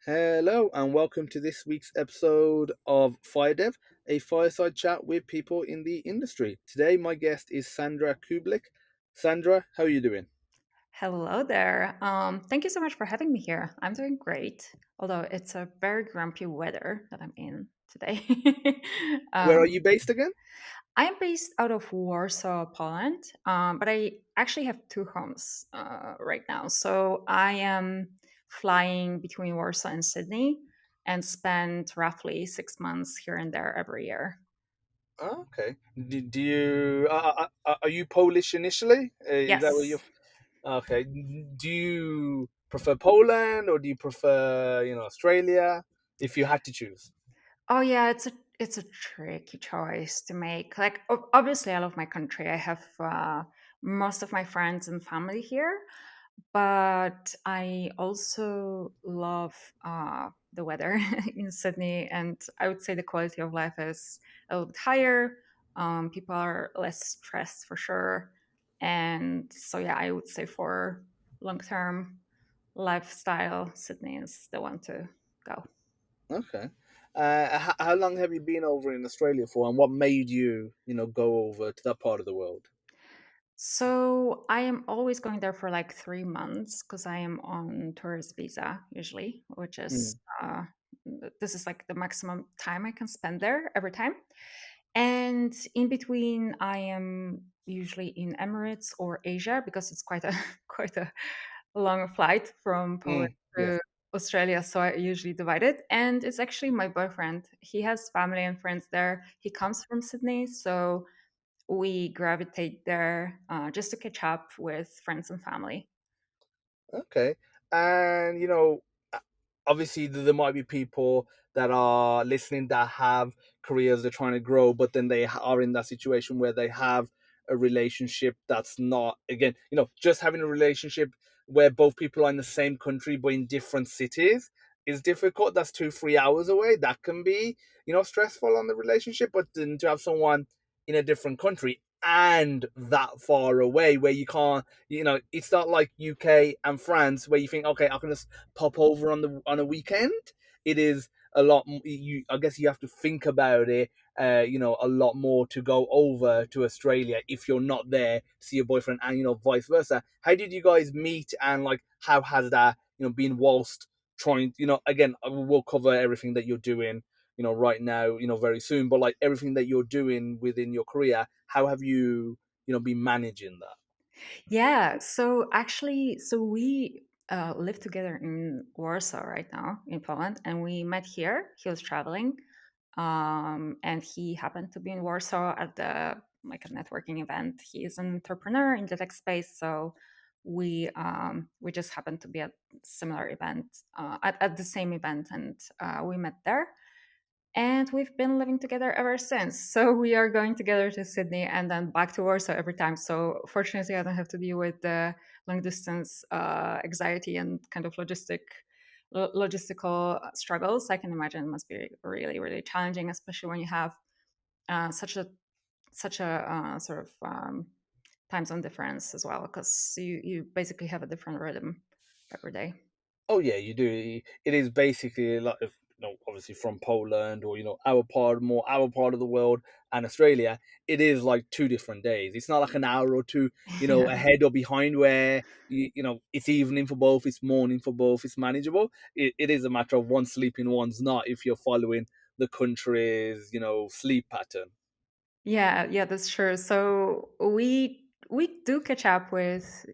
Hello and welcome to this week's episode of FireDEV, a fireside chat with people in the industry. Today, my guest is Sandra Kublik. Sandra, how are you doing? Hello there. Thank you so much for having me here. I'm doing great, although it's a very grumpy weather that I'm in today. Where are um, you based again? I'm based out of Warsaw, Poland, but I actually have two homes right now. So I am flying between Warsaw and Sydney and spend roughly 6 months here and there every year. Oh, okay. Do you are you Polish initially? Is that where you're? Yes. Okay. Do you prefer Poland or do you prefer Australia? If you had to choose. Oh yeah, it's a tricky choice to make. Like obviously, I love my country. I have most of my friends and family here, but I also love the weather in Sydney, and I would say the quality of life is a little bit higher. People are less stressed for sure, and so yeah, I would say for long term lifestyle, Sydney is the one to go. Okay. How long have you been over in Australia for, and what made you go over to that part of the world? So I am always going there for like 3 months because I am on tourist visa usually, which is Mm, this is like the maximum time I can spend there every time. And in between, I am usually in Emirates or Asia because it's quite a quite a long flight from Poland yeah. to Australia. So I usually divide it. And it's actually my boyfriend. He has family and friends there. He comes from Sydney, so we gravitate there just to catch up with friends and family. Okay. And obviously there might be people that are listening that have careers they're trying to grow, but then they are in that situation where they have a relationship that's not, again, just having a relationship where both people are in the same country but in different cities is difficult. That's 2 3 hours away. That can be stressful on the relationship, but then to have someone in a different country and that far away where you can't, it's not like UK and France where you think, okay, I can just pop over on a weekend. It is a lot. I guess you have to think about it. A lot more to go over to Australia if you're not there to see your boyfriend, and vice versa. How did you guys meet, and like how has that been whilst trying? Again, we'll cover everything that you're doing. Right now, very soon, but like everything that you're doing within your career, how have you been managing that? Yeah, so actually, so we live together in Warsaw right now in Poland, and we met here. He was traveling, and he happened to be in Warsaw at the like a networking event. He is an entrepreneur in the tech space, so we just happened to be at similar event at the same event, and we met there. And we've been living together ever since. So we are going together to Sydney and then back to Warsaw every time. So fortunately, I don't have to deal with the long distance anxiety and kind of logistical struggles. I can imagine it must be really, really challenging, especially when you have uh, such a such a sort of time zone difference as well, because you basically have a different rhythm every day. Oh yeah, you do. It is basically like if, obviously from Poland or our part of the world and Australia. It is like 2 different days. It's not like an hour or two, Yeah. ahead or behind where it's evening for both, it's morning for both, it's manageable. It is a matter of one sleeping, one's not. If you're following the country's sleep pattern. Yeah, yeah, that's true. So we do catch up with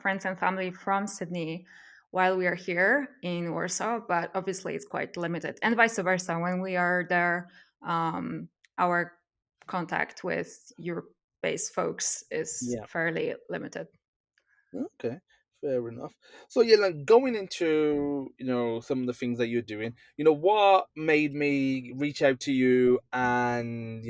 friends and family from Sydney while we are here in Warsaw, but obviously it's quite limited, and vice versa. When we are there, our contact with Europe-based folks is Yeah. fairly limited. Okay, fair enough. So yeah, like going into some of the things that you're doing, what made me reach out to you and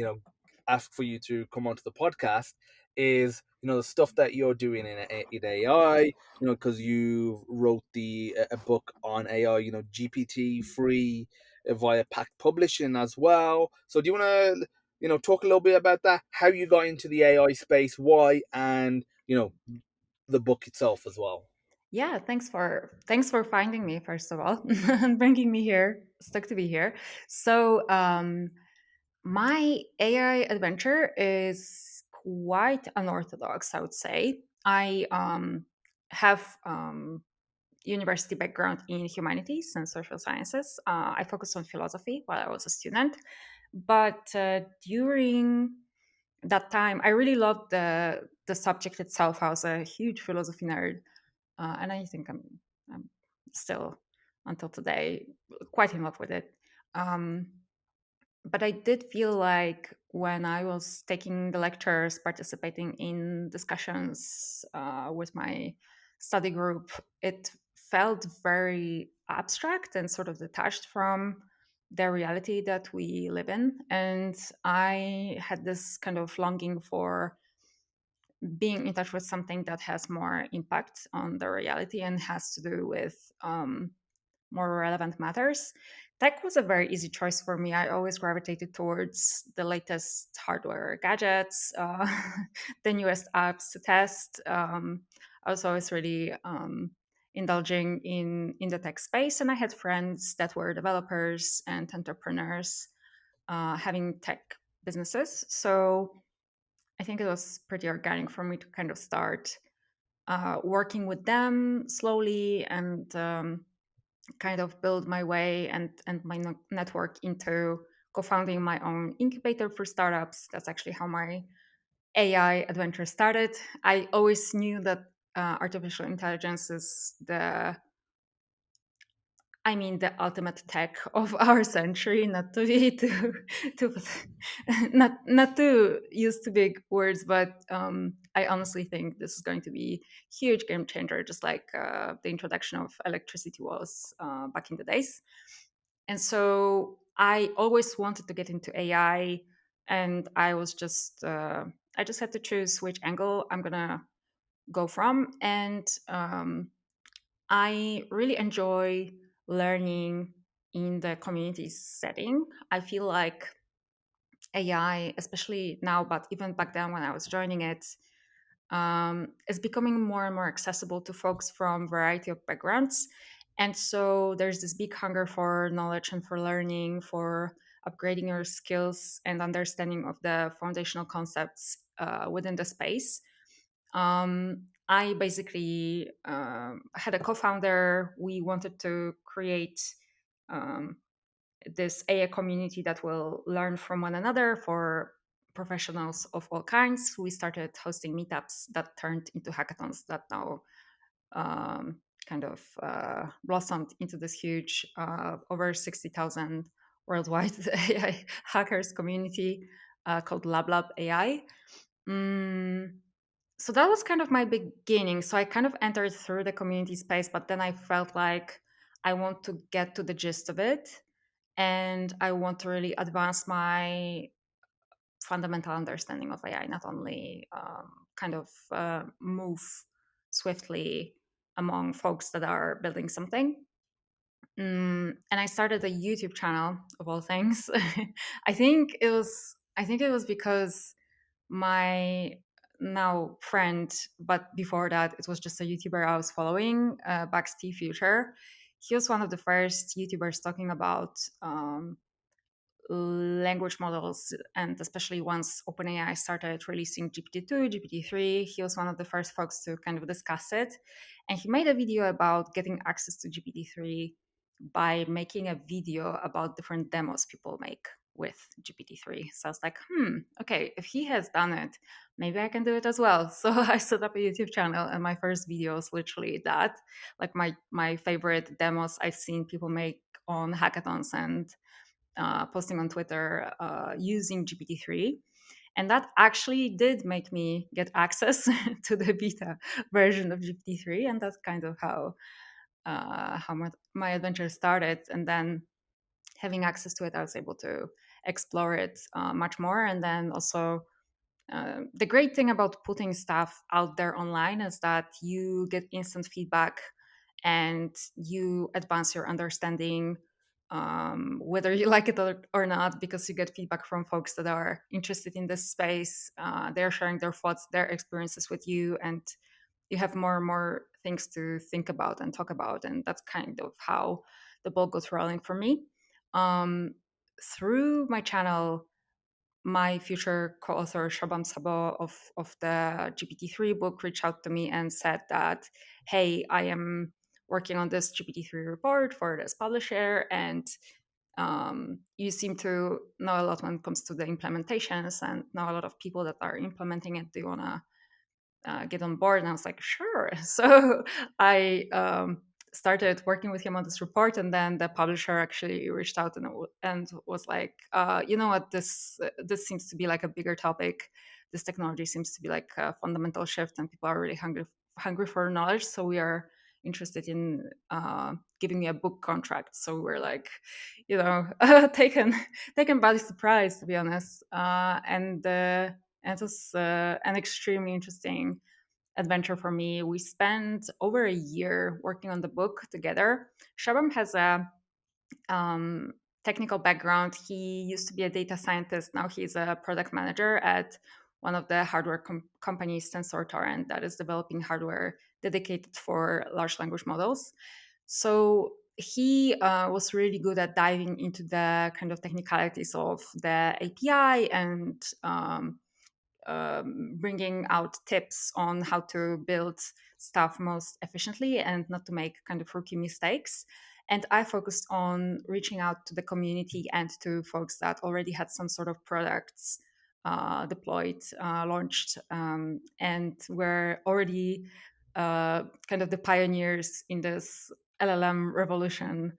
ask for you to come onto the podcast is the stuff that you're doing in AI. Because you wrote a book on AI. GPT-3 via Pact Publishing as well. So do you want to talk a little bit about that? How you got into the AI space, why, and the book itself as well. Yeah, thanks for finding me first of all and bringing me here. Stuck to be here. So my AI adventure is quite unorthodox, I would say. I have university background in humanities and social sciences. I focused on philosophy while I was a student, but during that time, I really loved the subject itself. I was a huge philosophy nerd, and I think I'm still until today quite in love with it. Um, but I did feel like when I was taking the lectures, participating in discussions with my study group, it felt very abstract and sort of detached from the reality that we live in. And I had this kind of longing for being in touch with something that has more impact on the reality and has to do with more relevant matters. Tech was a very easy choice for me. I always gravitated towards the latest hardware gadgets, the newest apps to test. I was always really indulging in the tech space, and I had friends that were developers and entrepreneurs having tech businesses. So I think it was pretty organic for me to kind of start working with them slowly and kind of build my way and my network into co-founding my own incubator for startups. That's actually how my AI adventure started. I always knew that artificial intelligence is the ultimate tech of our century. Not to be too not to use too big words, but I honestly think this is going to be huge game changer, just like the introduction of electricity was back in the days. And so I always wanted to get into AI, and I just had to choose which angle I'm gonna go from, and I really enjoy learning in the community setting. I feel like AI, especially now, but even back then when I was joining it, is becoming more and more accessible to folks from variety of backgrounds. And so there's this big hunger for knowledge and for learning, for upgrading your skills and understanding of the foundational concepts within the space. I basically had a co-founder. We wanted to create um, this AI community that will learn from one another for professionals of all kinds. We started hosting meetups that turned into hackathons that now kind of blossomed into this huge, over 60,000 worldwide AI hackers community called lablab.ai. Mm, so that was kind of my beginning. So I kind of entered through the community space, but then I felt like I want to get to the gist of it and I want to really advance my fundamental understanding of AI, not only kind of move swiftly among folks that are building something. And I started a YouTube channel of all things. I think it was because my now friend, but before that, it was just a YouTuber I was following, Bugs T Future. He was one of the first YouTubers talking about language models, and especially once OpenAI started releasing GPT-2, GPT-3, he was one of the first folks to kind of discuss it. And he made a video about getting access to GPT-3 by making a video about different demos people make with GPT-3. So I was like, okay, if he has done it, maybe I can do it as well. So I set up a YouTube channel, and my first video was literally that, like my favorite demos I've seen people make on hackathons and posting on Twitter using GPT-3. And that actually did make me get access to the beta version of GPT-3. And that's kind of how my adventure started. And then having access to it, I was able to explore it much more. And then also, the great thing about putting stuff out there online is that you get instant feedback and you advance your understanding, whether you like it or not, because you get feedback from folks that are interested in this space. They're sharing their thoughts, their experiences with you, and you have more and more things to think about and talk about, and that's kind of how the ball goes rolling for me. Um, Through my channel, my future co-author Shabam Sabo of the GPT-3 book reached out to me and said that, hey, I am working on this GPT-3 report for this publisher, and you seem to know a lot when it comes to the implementations and know a lot of people that are implementing it. Do you want to get on board? And I was like, sure. So I started working with him on this report, and then the publisher actually reached out and was like, you know what, this seems to be like a bigger topic. This technology seems to be like a fundamental shift, and people are really hungry for knowledge. So we are interested in giving me a book contract. So we're like, you know, taken by surprise, to be honest. And it was an extremely interesting adventure for me. We spent over a year working on the book together. Shabam has a um, technical background. He used to be a data scientist. Now he's a product manager at one of the hardware companies, Sensor Torrent, that is developing hardware dedicated for large language models. So he was really good at diving into the kind of technicalities of the API and bringing out tips on how to build stuff most efficiently and not to make kind of rookie mistakes. And I focused on reaching out to the community and to folks that already had some sort of products deployed, launched, and were already kind of the pioneers in this LLM revolution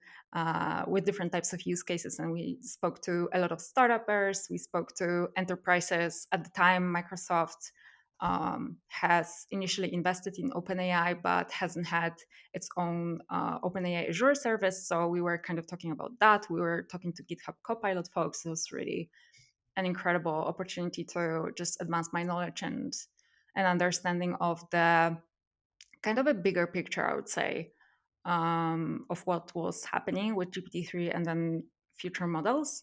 with different types of use cases. And we spoke to a lot of startuppers, we spoke to enterprises. At the time, Microsoft has initially invested in OpenAI, but hasn't had its own OpenAI Azure service. So we were kind of talking about that. We were talking to GitHub Copilot folks. It was really an incredible opportunity to just advance my knowledge and an understanding of the kind of a bigger picture, I would say, of what was happening with GPT-3 and then future models.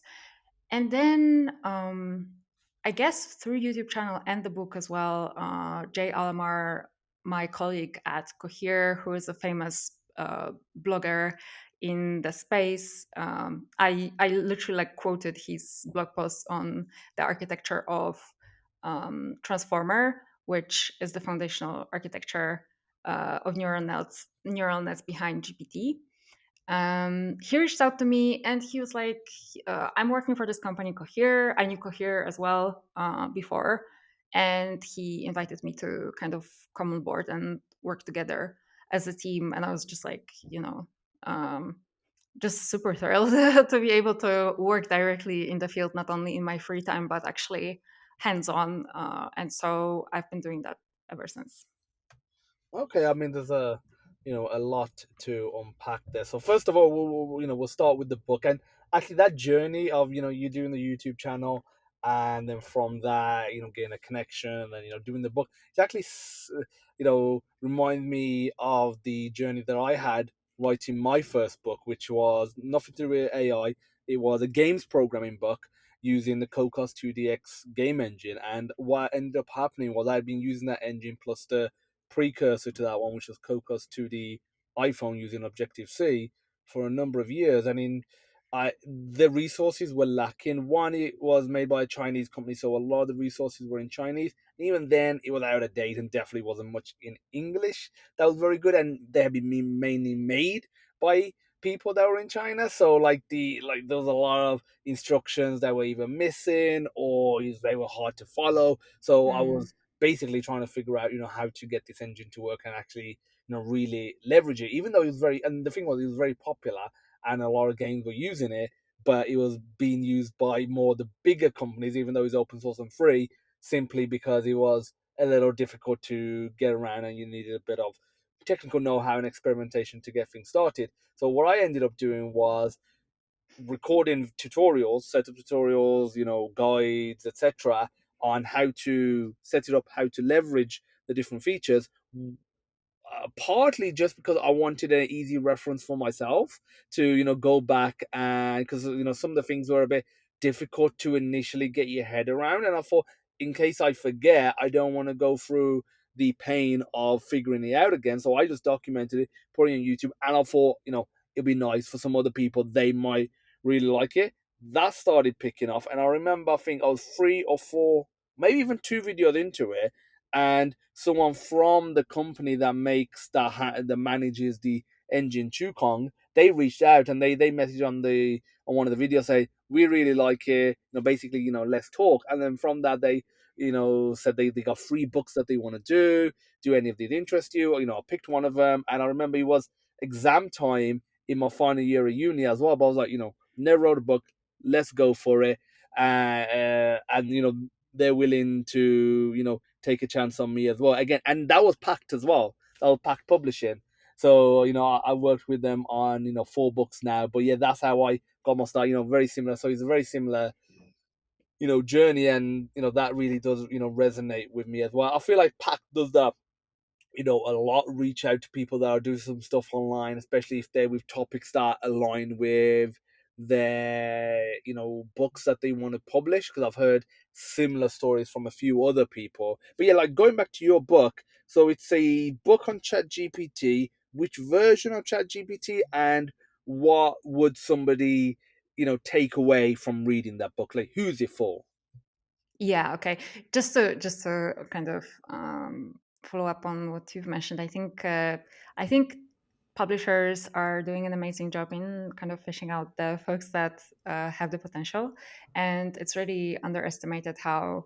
And then I guess through YouTube channel and the book as well, Jay Alamar, my colleague at Cohere, who is a famous blogger in the space, I literally like quoted his blog post on the architecture of Transformer, which is the foundational architecture of neural nets behind GPT. He reached out to me and he was like, I'm working for this company, Cohere. I knew Cohere as well before. And he invited me to kind of come on board and work together as a team. And I was just like, just super thrilled to be able to work directly in the field, not only in my free time, but actually hands on. And so I've been doing that ever since. Okay, I mean, there's a lot to unpack there. So first of all, we'll start with the book, and actually that journey of you doing the YouTube channel, and then from that, getting a connection, and doing the book. It actually, remind me of the journey that I had writing my first book, which was nothing to do with AI. It was a games programming book using the Cocos 2DX game engine, and what ended up happening was I'd been using that engine plus the precursor to that one, which was Cocos 2D iPhone using Objective C for a number of years. And the resources were lacking. One, it was made by a Chinese company, so a lot of the resources were in Chinese. And even then, it was out of date and definitely wasn't much in English. That was very good, and they had been mainly made by people that were in China. So there was a lot of instructions that were either missing or they were hard to follow. So I Mm, was basically trying to figure out, how to get this engine to work and actually, really leverage it. Even though it was and the thing was, it was very popular and a lot of games were using it, but it was being used by more the bigger companies, even though it's open source and free, simply because it was a little difficult to get around and you needed a bit of technical know-how and experimentation to get things started. So what I ended up doing was recording tutorials, setup tutorials, guides, etc., on how to set it up, how to leverage the different features. Partly just because I wanted an easy reference for myself to go back, and because some of the things were a bit difficult to initially get your head around, and I thought in case I forget, I don't want to go through the pain of figuring it out again. So I just documented it, put it on YouTube, and I thought, it'd be nice for some other people. They might really like it. That started picking off, and I remember I think I was 3 or 4, maybe even 2 videos into it, and someone from the company that makes that manages the engine Chukong, they reached out and they messaged on one of the videos, say we really like it, basically, let's talk. And then from that, they said they got 3 books that they want to do any of these interest you? I picked one of them, and I remember it was exam time in my final year of uni as well, but I was like, never wrote a book, let's go for it. And they're willing to take a chance on me as well again, and that was packed as well. That was packed publishing. So I worked with them on 4 books now, but yeah, that's how I got my start. Very similar. So it's a very similar journey, and that really does resonate with me as well. I feel like pack does that a lot, reach out to people that are doing some stuff online, especially if they're with topics that align with their books that they want to publish, because I've heard similar stories from a few other people. But yeah, like going back to your book, so it's a book on Chat GPT. Which version of Chat GPT, and what would somebody take away from reading that book? Like, who's it for? Yeah, okay. Just to kind of follow up on what you've mentioned, I think publishers are doing an amazing job in kind of fishing out the folks that have the potential, and it's really underestimated how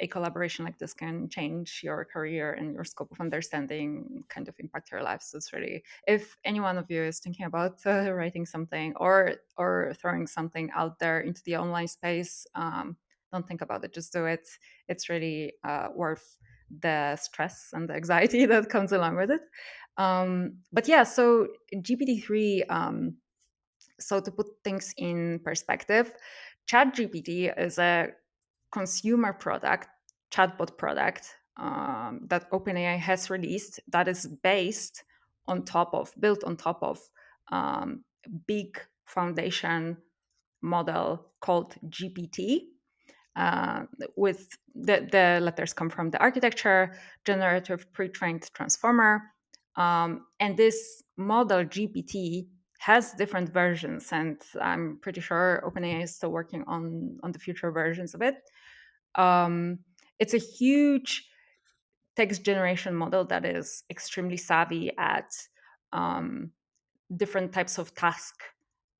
a collaboration like this can change your career and your scope of understanding, kind of impact your life. So it's really, if any one of you is thinking about writing something or throwing something out there into the online space. Don't think about it, just do it. It's really worth the stress and the anxiety that comes along with it. But yeah, so GPT-3, so to put things in perspective, ChatGPT is a consumer product, chatbot product, that OpenAI has released, that is built on top of big foundation model called GPT. Uh, with the letters come from the architecture, generative pre-trained transformer. And this model GPT has different versions, and I'm pretty sure OpenAI is still working on the future versions of it. Um, it's a huge text generation model that is extremely savvy at um, different types of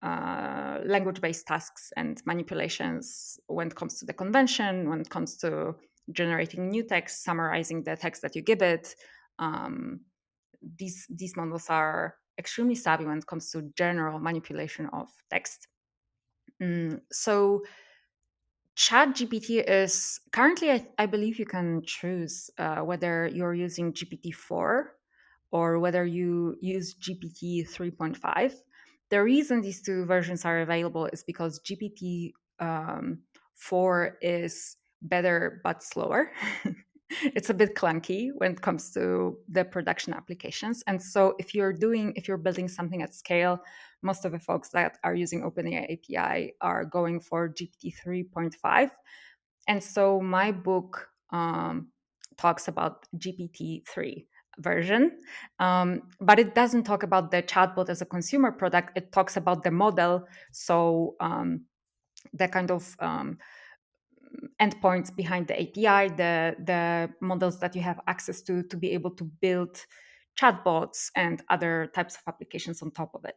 language-based tasks and manipulations when it comes to the convention, when it comes to generating new text, summarizing the text that you give it. Um, these models are extremely savvy when it comes to general manipulation of text. So ChatGPT is currently, I believe you can choose whether you're using GPT-4 or whether you use GPT 3.5. The reason these two versions are available is because GPT 4 is better but slower. It's a bit clunky when it comes to the production applications. And so if you're building something at scale, most of the folks that are using OpenAI API are going for GPT 3.5. And so my book talks about GPT-3 version, but it doesn't talk about the chatbot as a consumer product. It talks about the model. So the kind of endpoints behind the API, the models that you have access to be able to build chatbots and other types of applications on top of it.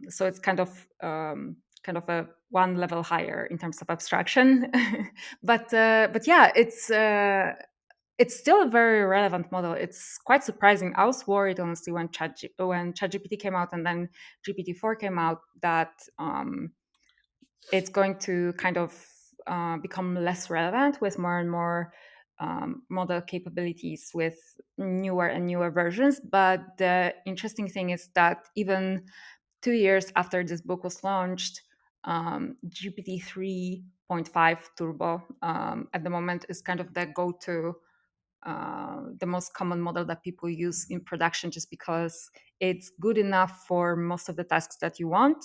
So it's kind of a one level higher in terms of abstraction, but yeah, it's still a very relevant model. It's quite surprising. I was worried honestly when ChatGPT came out and then GPT-4 came out that it's going to kind of become less relevant with more and more model capabilities with newer and newer versions. But the interesting thing is that even 2 years after this book was launched, GPT 3.5 Turbo at the moment is kind of the go to, the most common model that people use in production, just because it's good enough for most of the tasks that you want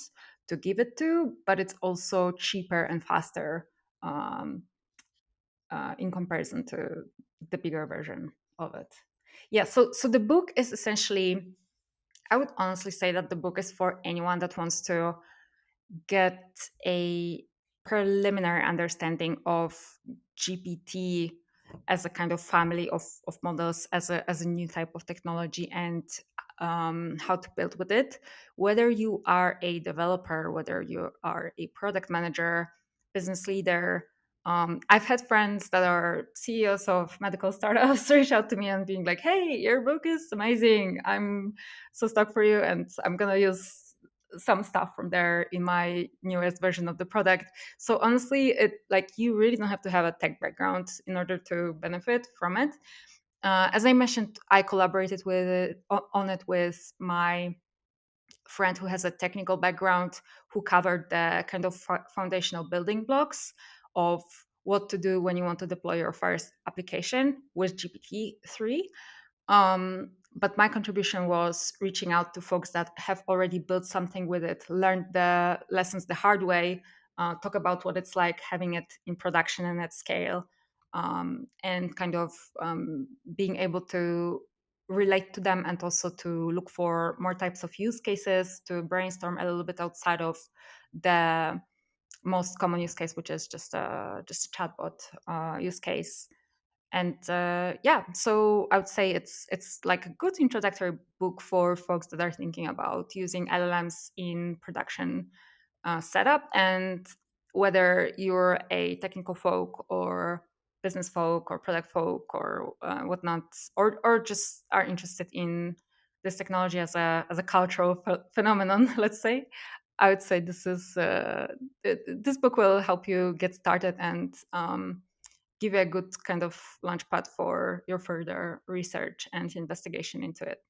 to give it to, but it's also cheaper and faster in comparison to the bigger version of it. Yeah, so the book is essentially, I would honestly say that the book is for anyone that wants to get a preliminary understanding of GPT as a kind of family of models, as a new type of technology, and how to build with it. Whether you are a developer, whether you are a product manager, business leader. I've had friends that are CEOs of medical startups reach out to me and being like, "Hey, your book is amazing. I'm so stuck for you, and I'm gonna use some stuff from there in my newest version of the product." So honestly, it like you really don't have to have a tech background in order to benefit from it. As I mentioned, I collaborated with on it with my friend who has a technical background, who covered the kind of foundational building blocks of what to do when you want to deploy your first application with GPT-3. But my contribution was reaching out to folks that have already built something with it, learned the lessons the hard way, talk about what it's like having it in production and at scale, and kind of being able to relate to them, and also to look for more types of use cases, to brainstorm a little bit outside of the most common use case, which is just a chatbot use case. And yeah, so I would say it's like a good introductory book for folks that are thinking about using LLMs in production setup. And whether you're a technical folk or business folk or product folk or whatnot, or just are interested in this technology as a cultural phenomenon, let's say, I would say this book will help you get started and give you a good kind of launchpad for your further research and investigation into it.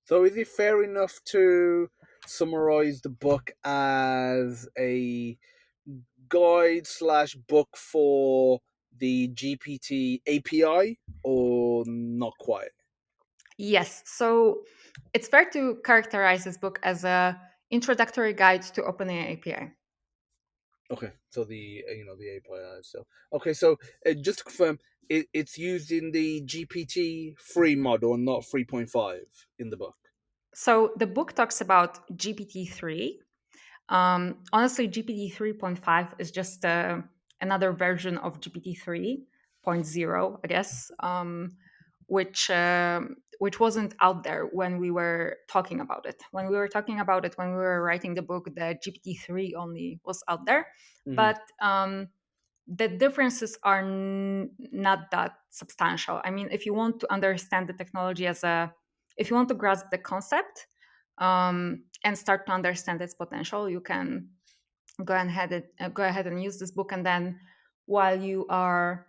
So is it fair enough to summarize the book as a guide slash book for the GPT API, or not quite? Yes, so it's fair to characterize this book as a introductory guide to OpenAI API. Okay, so the the API. So okay, so just to confirm, it's used in the GPT-3 model and not 3.5 in the book. So the book talks about GPT-3. Honestly, GPT 3.5 is just another version of GPT 3.0, I guess, which wasn't out there when we were talking about it. When we were talking about it, when we were writing the book, the GPT 3 only was out there. Hmm. But the differences are not that substantial. I mean, if you want to understand the technology if you want to grasp the concept and start to understand its potential, you can go ahead and use this book. And then while you are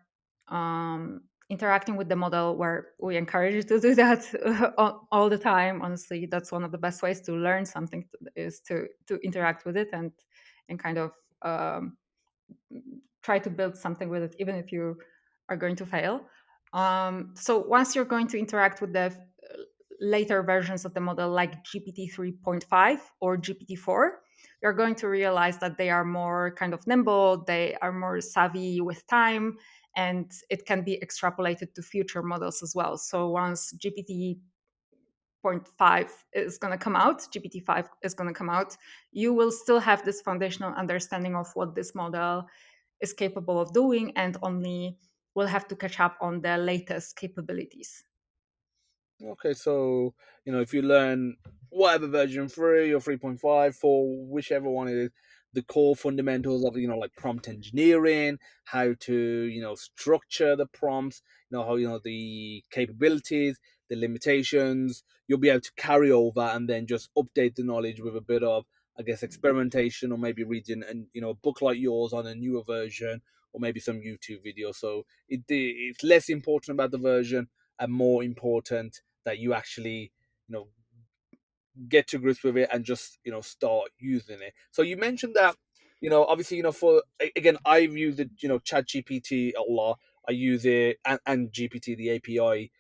interacting with the model, where we encourage you to do that all the time, honestly, that's one of the best ways to learn something, is to interact with it and kind of try to build something with it, even if you are going to fail. So once you're going to interact with the later versions of the model, like GPT 3.5 or GPT 4, you're going to realize that they are more kind of nimble, they are more savvy with time, and it can be extrapolated to future models as well. So once GPT point 5 is going to come out, GPT-5 is going to come out, you will still have this foundational understanding of what this model is capable of doing, and only will have to catch up on the latest capabilities. Okay, so if you learn whatever version 3 or 3.5, for whichever one it is, the core fundamentals of like prompt engineering, how to structure the prompts, how the capabilities, the limitations, you'll be able to carry over and then just update the knowledge with a bit of, I guess, experimentation, or maybe reading a book like yours on a newer version, or maybe some YouTube video. So it's less important about the version and more important that you actually you know get to grips with it and just start using it. So you mentioned that obviously for again, I've used it, Chat GPT a lot. I use it, and GPT, the API,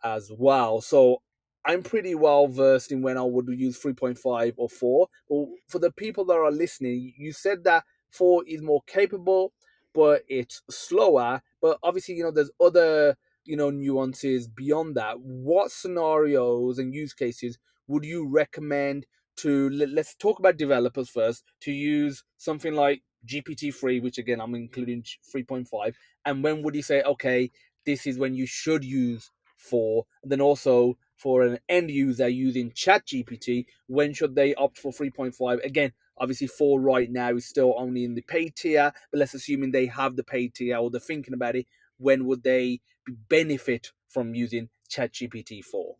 as well. So I'm pretty well versed in when I would use 3.5 or 4. But for the people that are listening, you said that 4 is more capable, but it's slower. But obviously, there's other, nuances beyond that. What scenarios and use cases would you recommend to, let's talk about developers first, to use something like GPT-3, which again, I'm including 3.5, and when would you say, okay, this is when you should use 4? And then also for an end user using ChatGPT, when should they opt for 3.5? Again, obviously 4 right now is still only in the paid tier, but let's assuming they have the paid tier or they're thinking about it, when would they benefit from using ChatGPT 4?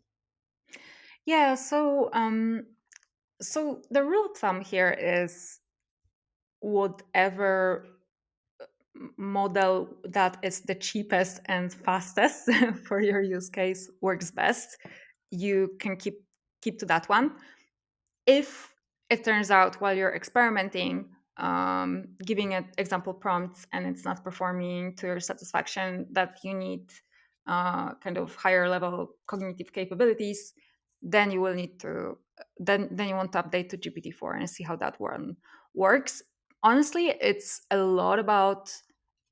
Yeah, so the rule of thumb here is whatever model that is the cheapest and fastest for your use case works best. You can keep to that one. If it turns out while you're experimenting, giving it example prompts and it's not performing to your satisfaction, that you need kind of higher level cognitive capabilities, then you will need to then you want to update to GPT-4 and see how that one works. Honestly, it's a lot about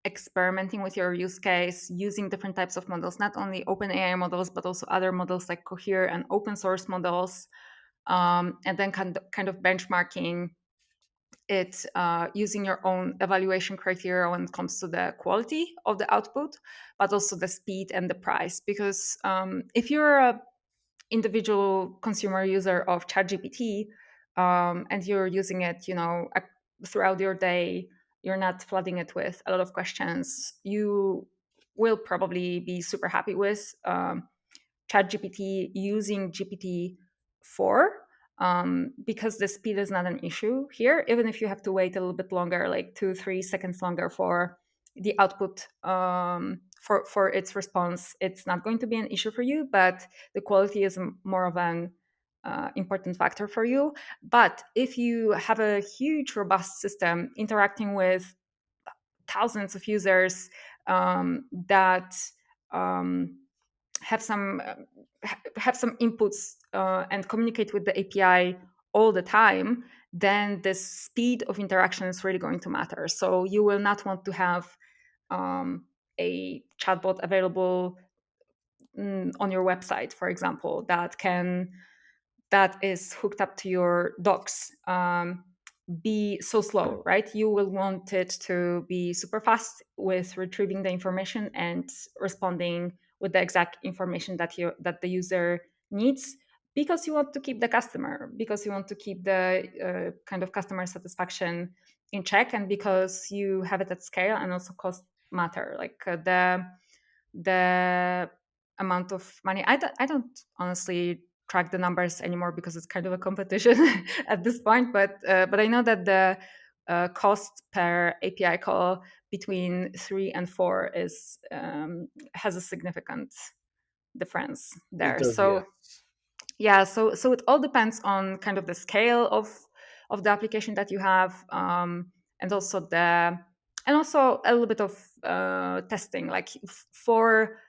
experimenting with your use case, using different types of models, not only open AI models, but also other models like Cohere and open source models, and then kind of benchmarking it using your own evaluation criteria when it comes to the quality of the output, but also the speed and the price. Because if you're a individual consumer user of ChatGPT, and you're using it, throughout your day, you're not flooding it with a lot of questions, you will probably be super happy with ChatGPT using GPT-4, because the speed is not an issue here. Even if you have to wait a little bit longer, like 2-3 seconds longer for the output, for its response, it's not going to be an issue for you. But the quality is more of an important factor for you. But if you have a huge, robust system interacting with thousands of users, that um, have some have some inputs and communicate with the API all the time, then the speed of interaction is really going to matter. So you will not want to have a chatbot available on your website, for example, that is hooked up to your docs, be so slow, right? You will want it to be super fast with retrieving the information and responding with the exact information that the user needs, because you want to keep the customer, because you want to keep the kind of customer satisfaction in check, and because you have it at scale, and also cost matter, like the amount of money. I don't honestly track the numbers anymore because it's kind of a competition at this point. But I know that the cost per API call between 3 and 4 is has a significant difference It there. does, yeah. So yeah, so it all depends on kind of the scale of the application that you have, and also a little bit of testing, like for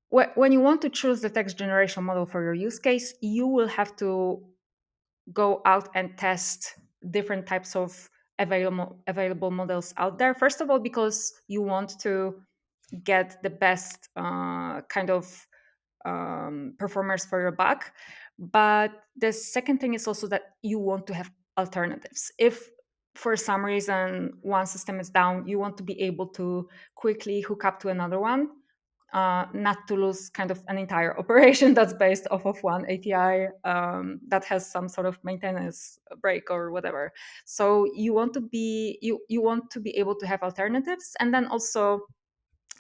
when you want to choose the text generation model for your use case, you will have to go out and test different types of available models out there. First of all, because you want to get the best kind of performers for your buck. But the second thing is also that you want to have alternatives. If for some reason one system is down, you want to be able to quickly hook up to another one, not to lose kind of an entire operation that's based off of one API that has some sort of maintenance break or whatever. So you want to be able to have alternatives, and then also,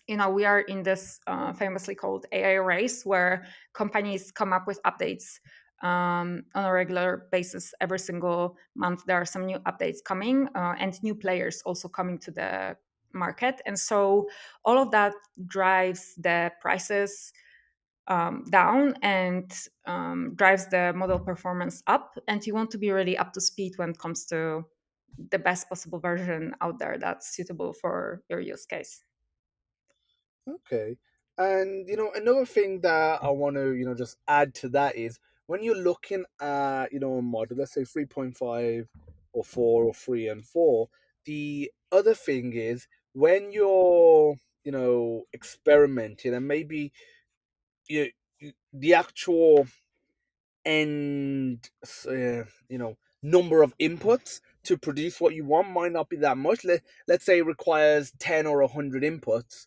we are in this famously called AI race, where companies come up with updates on a regular basis. Every single month there are some new updates coming, and new players also coming to the market. And so all of that drives the prices down, and drives the model performance up. And you want to be really up to speed when it comes to the best possible version out there that's suitable for your use case. Okay. And another thing that I want to, just add to that is when you're looking at, a model, let's say 3.5 or 4 or 3 and 4, the other thing is when you're, experimenting, and maybe you, the actual end, number of inputs to produce what you want might not be that much. Let's say it requires 10 or 100 inputs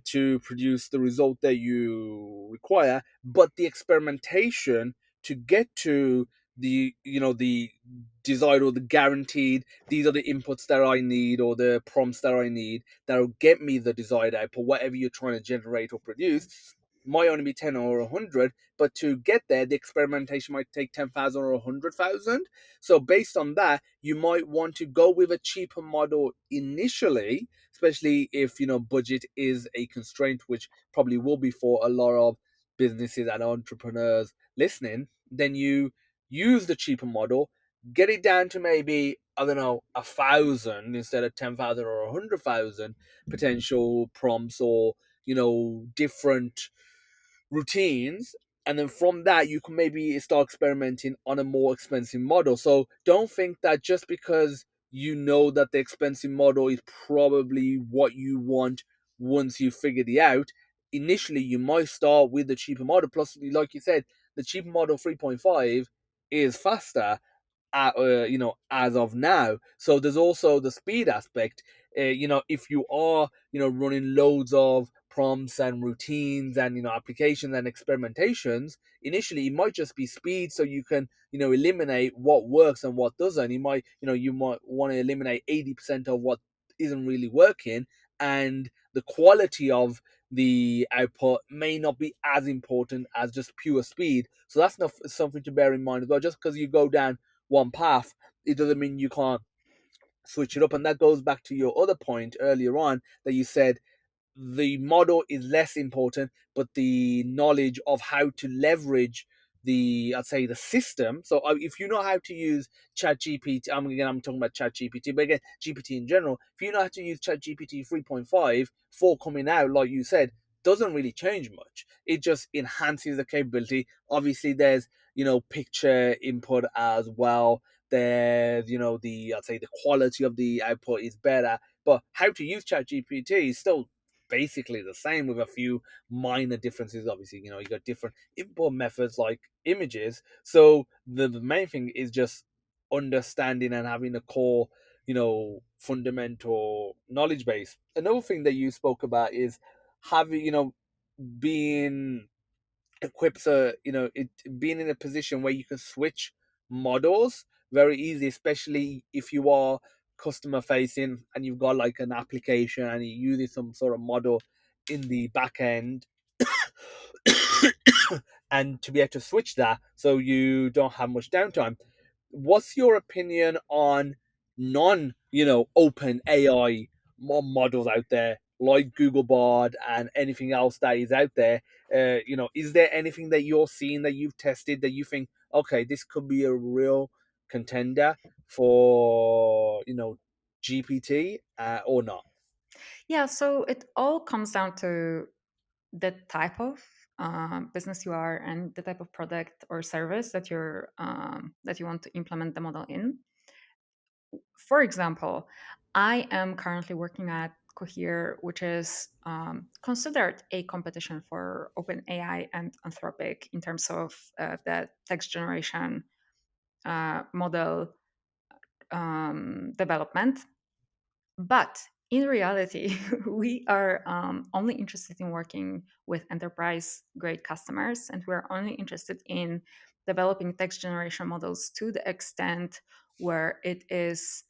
to produce the result that you require, but the experimentation to get to the desired or the guaranteed, these are the inputs that I need, or the prompts that I need that'll get me the desired output, whatever you're trying to generate or produce, might only be 10 or 100, but to get there, the experimentation might take 10,000 or 100,000. So, based on that, you might want to go with a cheaper model initially, especially if, budget is a constraint, which probably will be for a lot of businesses and entrepreneurs listening. Then you use the cheaper model, get it down to maybe, I don't know, 1,000 instead of 10,000 or 100,000 potential prompts, or, different routines, and then from that you can maybe start experimenting on a more expensive model. So don't think that just because you know that the expensive model is probably what you want once you figured it out, initially you might start with the cheaper model. Plus, like you said, the cheaper model 3.5 is faster, as of now. So there's also the speed aspect. If you are, running loads of prompts and routines and, applications and experimentations, initially it might just be speed, so you can, eliminate what works and what doesn't. You might want to eliminate 80% of what isn't really working, and the quality of the output may not be as important as just pure speed. So that's not something to bear in mind as well. Just because you go down one path, it doesn't mean you can't switch it up. And that goes back to your other point earlier on, that you said the model is less important, but the knowledge of how to leverage I'd say the system. So if you know how to use ChatGPT, I'm talking about ChatGPT, but again, GPT in general. If you know how to use ChatGPT 3.5 for coming out, like you said, doesn't really change much. It just enhances the capability. Obviously, there's, picture input as well. There's, I'd say the quality of the output is better, but how to use ChatGPT is still basically the same, with a few minor differences. Obviously, you got different input methods like images. So the main thing is just understanding and having a core, fundamental knowledge base. Another thing that you spoke about is having, being equipped, it being in a position where you can switch models very easy, especially if you are customer facing and you've got like an application and you're using some sort of model in the back end, and to be able to switch that so you don't have much downtime. What's your opinion on non, open AI models out there like Googlebot and anything else that is out there? Is there anything that you're seeing that you've tested that you think, okay, this could be a real contender for, GPT, or not? Yeah, so it all comes down to the type of business you are and the type of product or service that you want to implement the model in. For example, I am currently working at Cohere, which is considered a competition for OpenAI and Anthropic in terms of the text generation model development. But in reality, we are only interested in working with enterprise grade customers, and we're only interested in developing text generation models to the extent where it is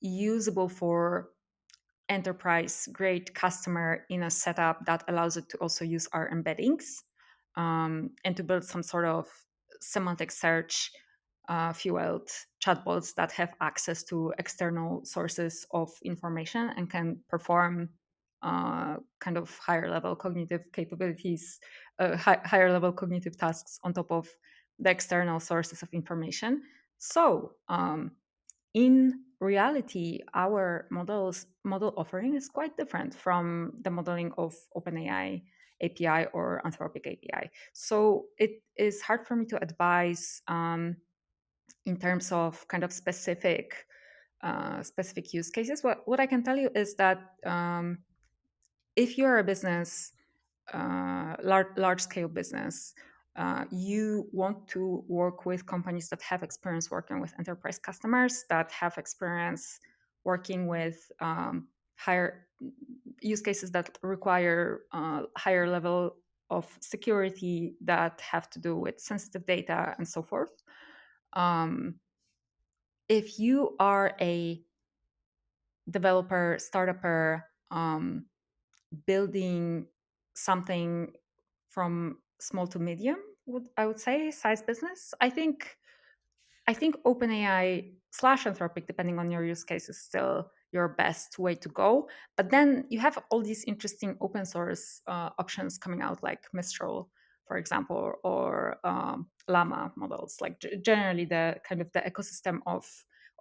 usable for enterprise grade customer in a setup that allows it to also use our embeddings, and to build some sort of semantic search fueled chatbots that have access to external sources of information and can perform kind of higher level cognitive capabilities, higher level cognitive tasks on top of the external sources of information. So in reality, our model offering is quite different from the modeling of OpenAI API or Anthropic API. So it is hard for me to advise in terms of kind of specific specific use cases. What I can tell you is that if you're a business, large scale business, you want to work with companies that have experience working with enterprise customers, that have experience working with higher use cases that require higher level of security, that have to do with sensitive data and so forth. Um, if you are a developer, startupper, building something from small to medium, I would say, size business, I think OpenAI slash Anthropic, depending on your use case, is still your best way to go. But then you have all these interesting open source options coming out, like Mistral, for example, or Llama models. Like generally, the kind of the ecosystem of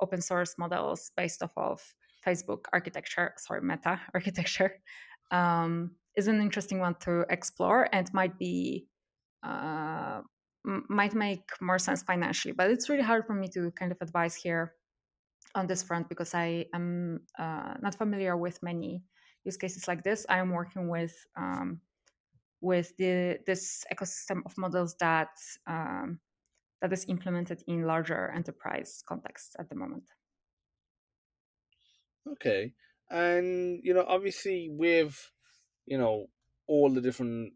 open source models based off of Facebook architecture, sorry, Meta architecture, is an interesting one to explore and uh, might make more sense financially. But it's really hard for me to kind of advise here on this front because I am not familiar with many use cases like this. I am working with this ecosystem of models that is implemented in larger enterprise contexts at the moment. Okay. And obviously with you know all the different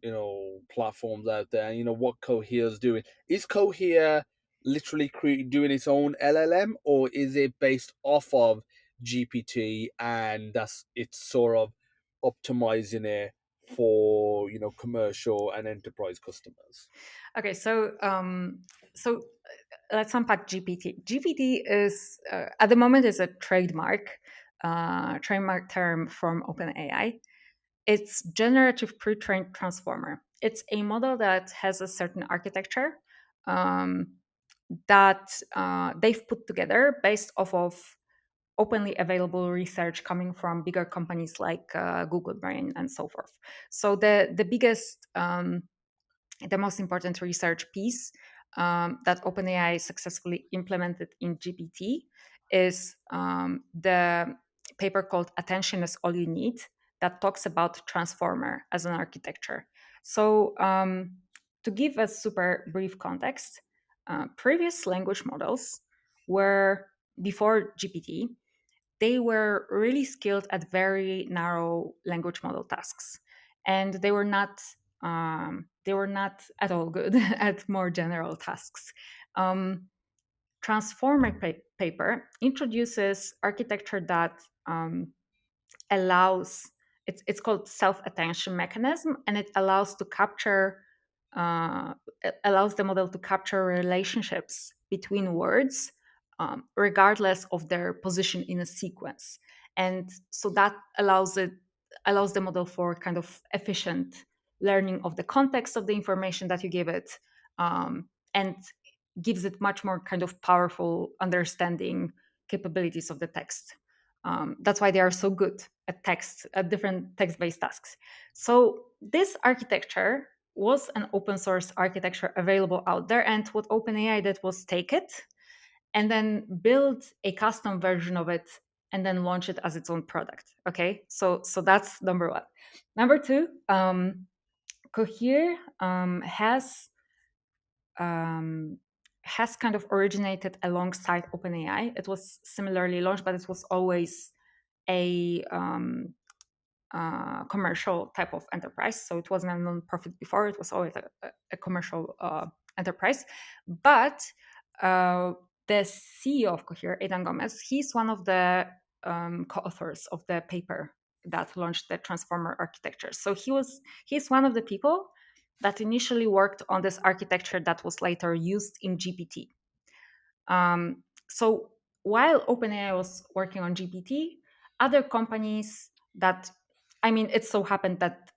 platforms out there, and what Cohere's doing, is Cohere literally doing its own LLM, or is it based off of GPT and that's it's sort of optimizing it for commercial and enterprise customers? Okay, so let's unpack GPT. GPT is at the moment is a trademark term from OpenAI. It's generative pre-trained transformer. It's a model that has a certain architecture um, that they've put together based off of openly available research coming from bigger companies like Google Brain and so forth. So the biggest the most important research piece that OpenAI successfully implemented in GPT is the paper called Attention is All You Need, that talks about transformer as an architecture. So, to give a super brief context, previous language models were, before GPT, they were really skilled at very narrow language model tasks, and they were not at all good at more general tasks. Um, Transformer paper introduces architecture that allows it's called self-attention mechanism, and it allows to capture it allows the model to capture relationships between words, regardless of their position in a sequence. And so that allows the model for kind of efficient learning of the context of the information that you give it, and gives it much more kind of powerful understanding capabilities of the text. That's why they are so good at different text-based tasks. So this architecture was an open source architecture available out there, and what OpenAI did was take it and then build a custom version of it and then launch it as its own product. Okay, so that's number one. Number two, Cohere um, has kind of originated alongside OpenAI. It was similarly launched, but it was always a commercial type of enterprise. So it wasn't a non-profit before; it was always a commercial enterprise. But the CEO of Cohere, Aidan Gomez, he's one of the co-authors of the paper that launched the transformer architecture. So he's one of the people that initially worked on this architecture that was later used in GPT. So while OpenAI was working on GPT, other companies that, I mean, it so happened that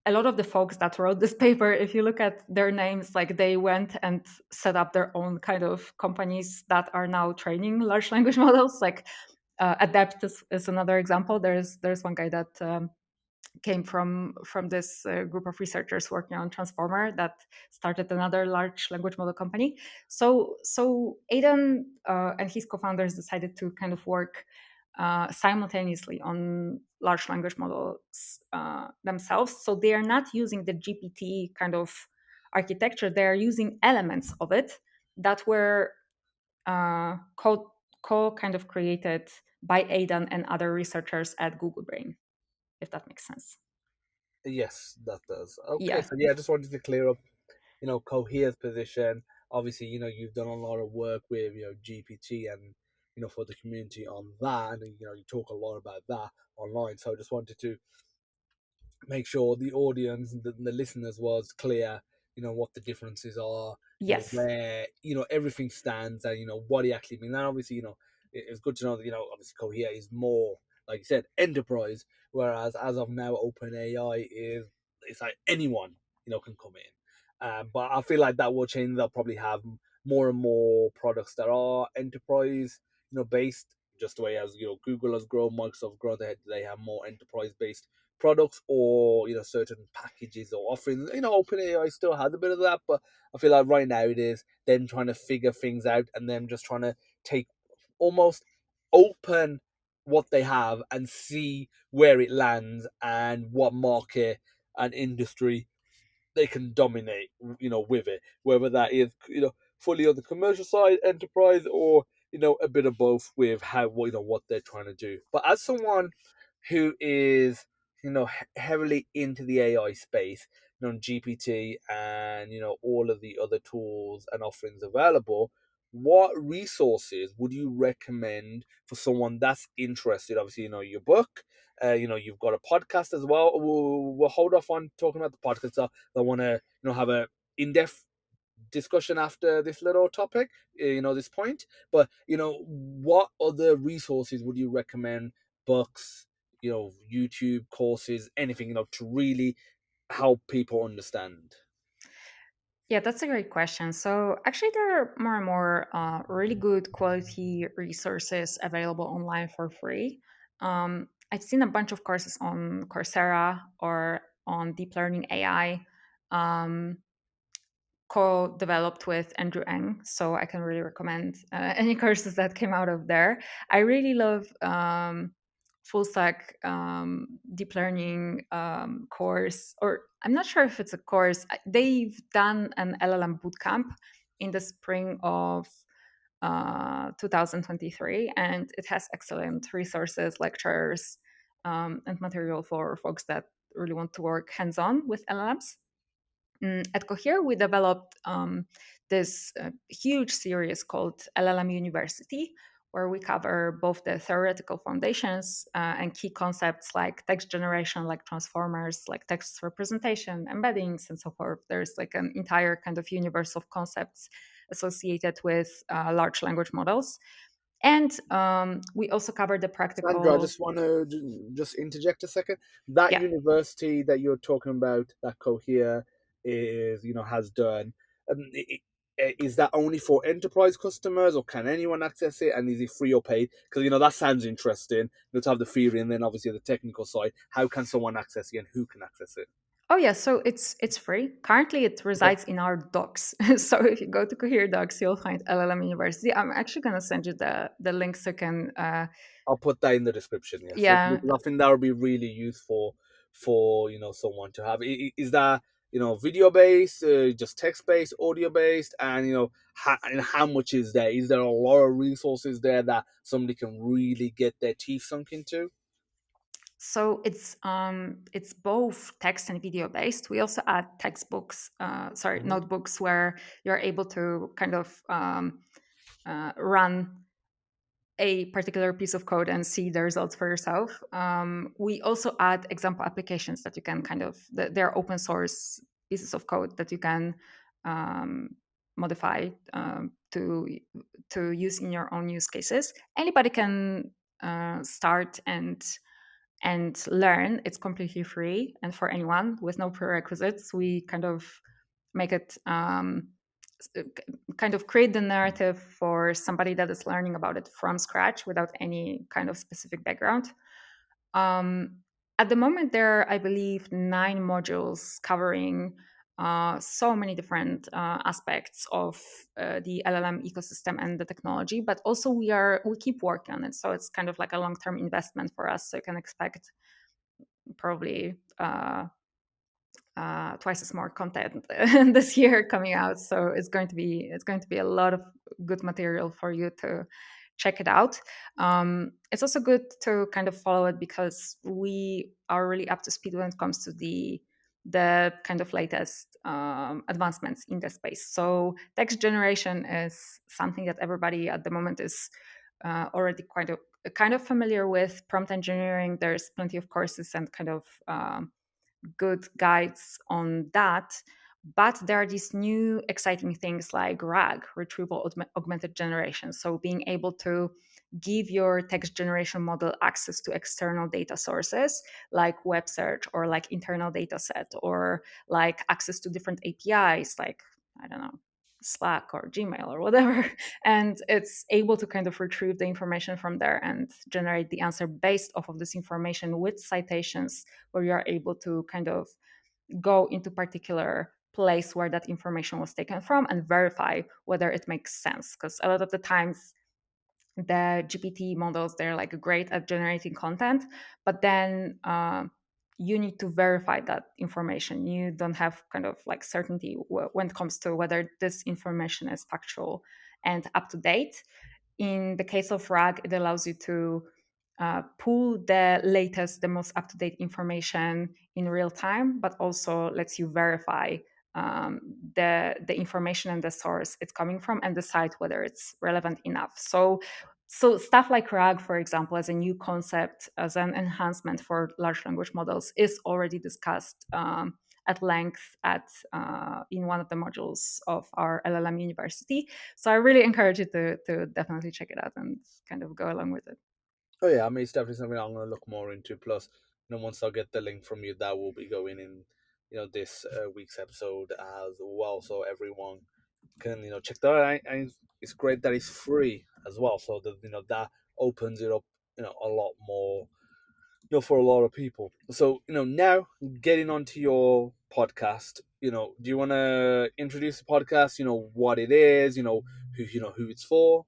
a lot of the folks that wrote this paper, if you look at their names, like they went and set up their own kind of companies that are now training large language models. Like Adept is another example. There's one guy that came from this group of researchers working on transformer that started another large language model company. So Aidan and his co-founders decided to kind of work simultaneously on large language models themselves. So they are not using the GPT kind of architecture; they are using elements of it that were co kind of created by Aidan and other researchers at Google Brain, if that makes sense. Yes, that does. Okay, Yeah. so yeah, I just wanted to clear up, Cohere's position. Obviously, you've done a lot of work with, GPT and, for the community on that, and you talk a lot about that online. So I just wanted to make sure the audience, the listeners, was clear, what the differences are, Yes. where, everything stands, and, what it actually means. And obviously, it's good to know that, obviously Cohere is more, like you said, enterprise, whereas as of now, OpenAI it's like anyone, can come in. But I feel like that will change. They'll probably have more and more products that are enterprise, based, just the way as, Google has grown, Microsoft grown, they have more enterprise based products, or certain packages or offerings. OpenAI still has a bit of that, but I feel like right now it is them trying to figure things out, and them just trying to take, almost open what they have and see where it lands and what market and industry they can dominate, with it. Whether that is, fully on the commercial side, enterprise, or a bit of both with how, what they're trying to do. But as someone who is, heavily into the AI space, GPT and all of the other tools and offerings available, what resources would you recommend for someone that's interested? Obviously, your book, you've got a podcast as well. We'll hold off on talking about the podcast. I want to, have a in-depth discussion after this little topic, this point. But what other resources would you recommend? Books, YouTube courses, anything, to really help people understand. Yeah, that's a great question. So, actually, there are more and more really good quality resources available online for free. I've seen a bunch of courses on Coursera or on deep learning AI. Um, co-developed with Andrew Ng, so I can really recommend any courses that came out of there. I really love full stack deep learning course, or I'm not sure if it's a course. They've done an LLM bootcamp in the spring of 2023, and it has excellent resources, lectures, and material for folks that really want to work hands-on with LLMs. At Cohere, we developed this huge series called LLM University, where we cover both the theoretical foundations and key concepts like text generation, like transformers, like text representation, embeddings, and so forth. There's like an entire kind of universe of concepts associated with large language models. And we also cover the Sandra, I practical, just want to just interject a second. That yeah. university that you're talking about, that Cohere is, has done, is that only for enterprise customers, or can anyone access it? And is it free or paid? Because that sounds interesting. To have the theory and then obviously the technical side. How can someone access it, and who can access it? Oh yeah, so it's free. Currently, it Okay. resides in our docs. So if you go to Cohere Docs, you'll find LLM University. I'm actually gonna send you the link so you can. I'll put that in the description. Yes, Yeah. because I think that would be really useful for someone to have. Is that video based, just text based, audio based, and and how much is there? Is there a lot of resources there that somebody can really get their teeth sunk into? So it's both text and video based. We also add textbooks, sorry, Hmm. notebooks where you're able to kind of run a particular piece of code and see the results for yourself. We also add example applications that you can kind of, they're open source pieces of code that you can um, modify to use in your own use cases. Anybody can start and learn. It's completely free and for anyone with no prerequisites. We kind of make it kind of create the narrative for somebody that is learning about it from scratch without any kind of specific background. Um, At the moment, there are, I believe, 9 modules covering so many different aspects of the LLM ecosystem and the technology. But also, we keep working on it, so it's kind of like a long term investment for us. So you can expect probably twice as more content this year coming out. So it's going to be a lot of good material for you to check it out. It's also good to kind of follow it because we are really up to speed when it comes to the kind of latest advancements in the space. So text generation is something that everybody at the moment is already kind of familiar with. Prompt engineering, there's plenty of courses and kind of good guides on that. But there are these new exciting things like RAG, retrieval augmented generation. So being able to give your text generation model access to external data sources like web search or like internal data set or like access to different APIs like, I don't know, Slack or Gmail or whatever. And it's able to kind of retrieve the information from there and generate the answer based off of this information with citations where you are able to kind of go into particular place where that information was taken from and verify whether it makes sense, because a lot of the times the GPT models, they're like great at generating content, but then you need to verify that information. You don't have kind of like certainty when it comes to whether this information is factual and up to date. In the case of RAG, it allows you to pull the latest, the most up to date information in real time, but also lets you verify the information and the source it's coming from and decide whether it's relevant enough. So stuff like RAG, for example, as a new concept, as an enhancement for large language models, is already discussed at length at in one of the modules of our LLM University. So I really encourage you to definitely check it out and kind of go along with it. Oh yeah, I mean it's definitely something I'm going to look more into. Plus, once I get the link from you, that will be going in, this week's episode as well, so everyone can check that out. And it's great that it's free as well, so that that opens it up a lot more for a lot of people. So now getting onto your podcast, do you want to introduce the podcast? What it is. Who it's for.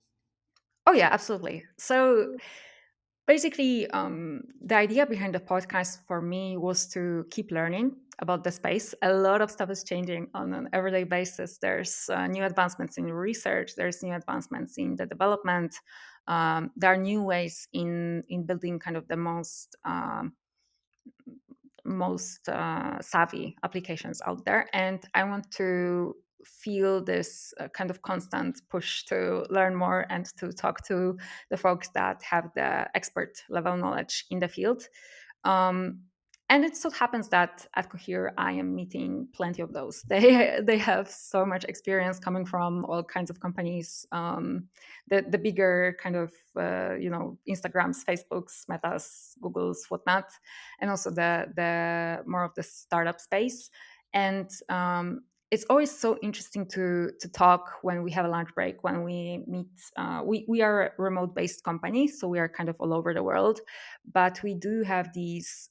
Oh yeah, absolutely. So basically, the idea behind the podcast for me was to keep learning about the space. A lot of stuff is changing on an everyday basis. There's new advancements in research. There's new advancements in the development. There are new ways in building kind of the most savvy applications out there. And I want to feel this kind of constant push to learn more and to talk to the folks that have the expert level knowledge in the field. Um, and it so happens that at Cohere, I am meeting plenty of those. They have so much experience coming from all kinds of companies, the bigger kind of Instagrams, Facebooks, Metas, Googles, whatnot, and also the more of the startup space. And it's always so interesting to talk when we have a lunch break, when we meet. We are a remote based company, so we are kind of all over the world, but we do have these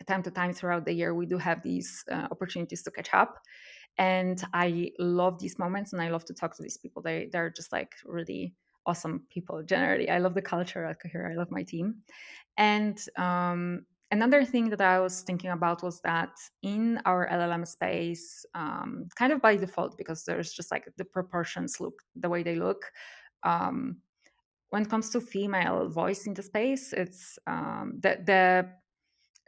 time to time throughout the year. We do have these opportunities to catch up, and I love these moments, and I love to talk to these people. They're just like really awesome people. Generally, I love the culture at Cohere. I love my team. And another thing that I was thinking about was that in our LLM space, kind of by default, because there's just like the proportions look the way they look. Um, when it comes to female voice in the space, it's the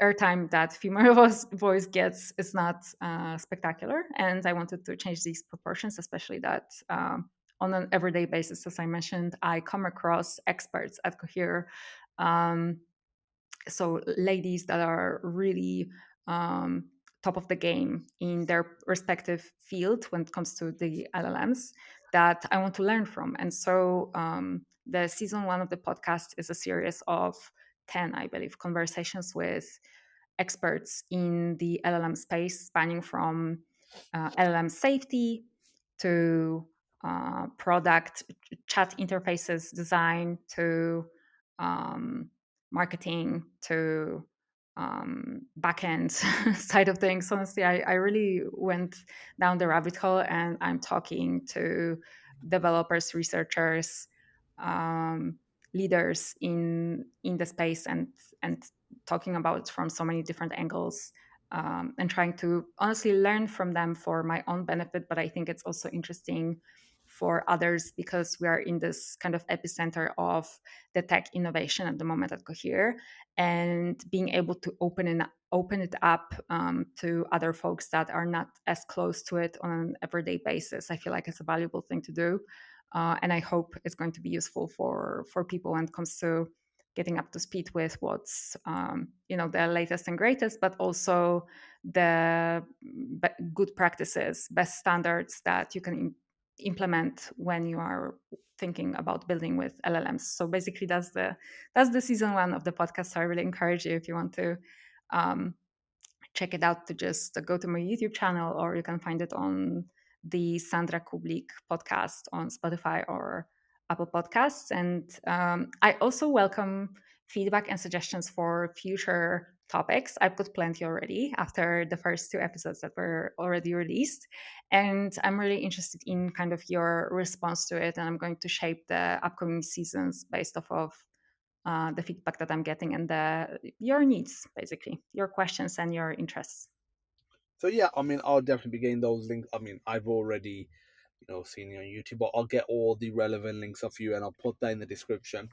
airtime that female voice gets is not spectacular. And I wanted to change these proportions, especially that on an everyday basis, as I mentioned, I come across experts at Cohere. Um, so ladies that are really top of the game in their respective field when it comes to the LLMs that I want to learn from. And so the season 1 of the podcast is a series of 10, I believe, conversations with experts in the LLM space, spanning from LLM safety to product chat interfaces design to um, marketing to backend side of things. Honestly, I really went down the rabbit hole, and I'm talking to developers, researchers, um, leaders in the space, and talking about it from so many different angles, and trying to honestly learn from them for my own benefit. But I think it's also interesting for others, because we are in this kind of epicenter of the tech innovation at the moment at Cohere, and being able to open it up to other folks that are not as close to it on an everyday basis. I feel like it's a valuable thing to do, and I hope it's going to be useful for people when it comes to getting up to speed with what's the latest and greatest, but also the good practices, best standards that you can implement when you are thinking about building with LLMs. So basically, that's the season one of the podcast. So I really encourage you, if you want to um, check it out, to just go to my YouTube channel, or you can find it on the Sandra Kublik podcast on Spotify or Apple Podcasts. And I also welcome feedback and suggestions for future topics. I've got plenty already after the first two episodes that were already released. And I'm really interested in kind of your response to it. And I'm going to shape the upcoming seasons based off of the feedback that I'm getting, and your needs, basically, your questions and your interests. So yeah, I mean, I'll definitely be getting those links. I mean, I've already, seen you on YouTube, but I'll get all the relevant links of you, and I'll put that in the description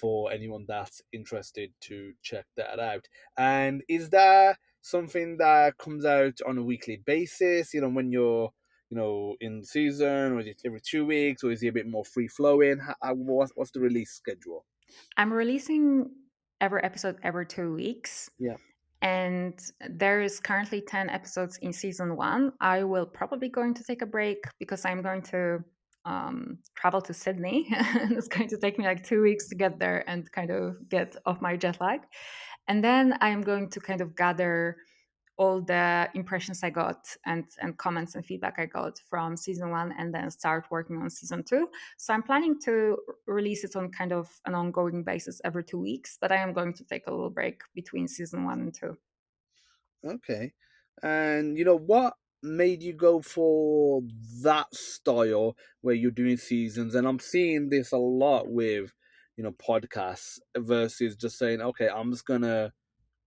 for anyone that's interested to check that out. And is there something that comes out on a weekly basis? When you're, in season, or is it every 2 weeks, or is it a bit more free flowing? What's the release schedule? I'm releasing every episode every 2 weeks, Yeah. and there is currently 10 episodes in season one. I will probably going to take a break because I'm going to travel to Sydney, and it's going to take me like 2 weeks to get there and kind of get off my jet lag. And then I'm going to kind of gather all the impressions I got, and comments and feedback I got from season one, and then start working on season two. So I'm planning to release it on kind of an ongoing basis every 2 weeks, but I am going to take a little break between season one and two. Okay. And what made you go for that style where you're doing seasons? And I'm seeing this a lot with, podcasts versus just saying, okay, I'm just gonna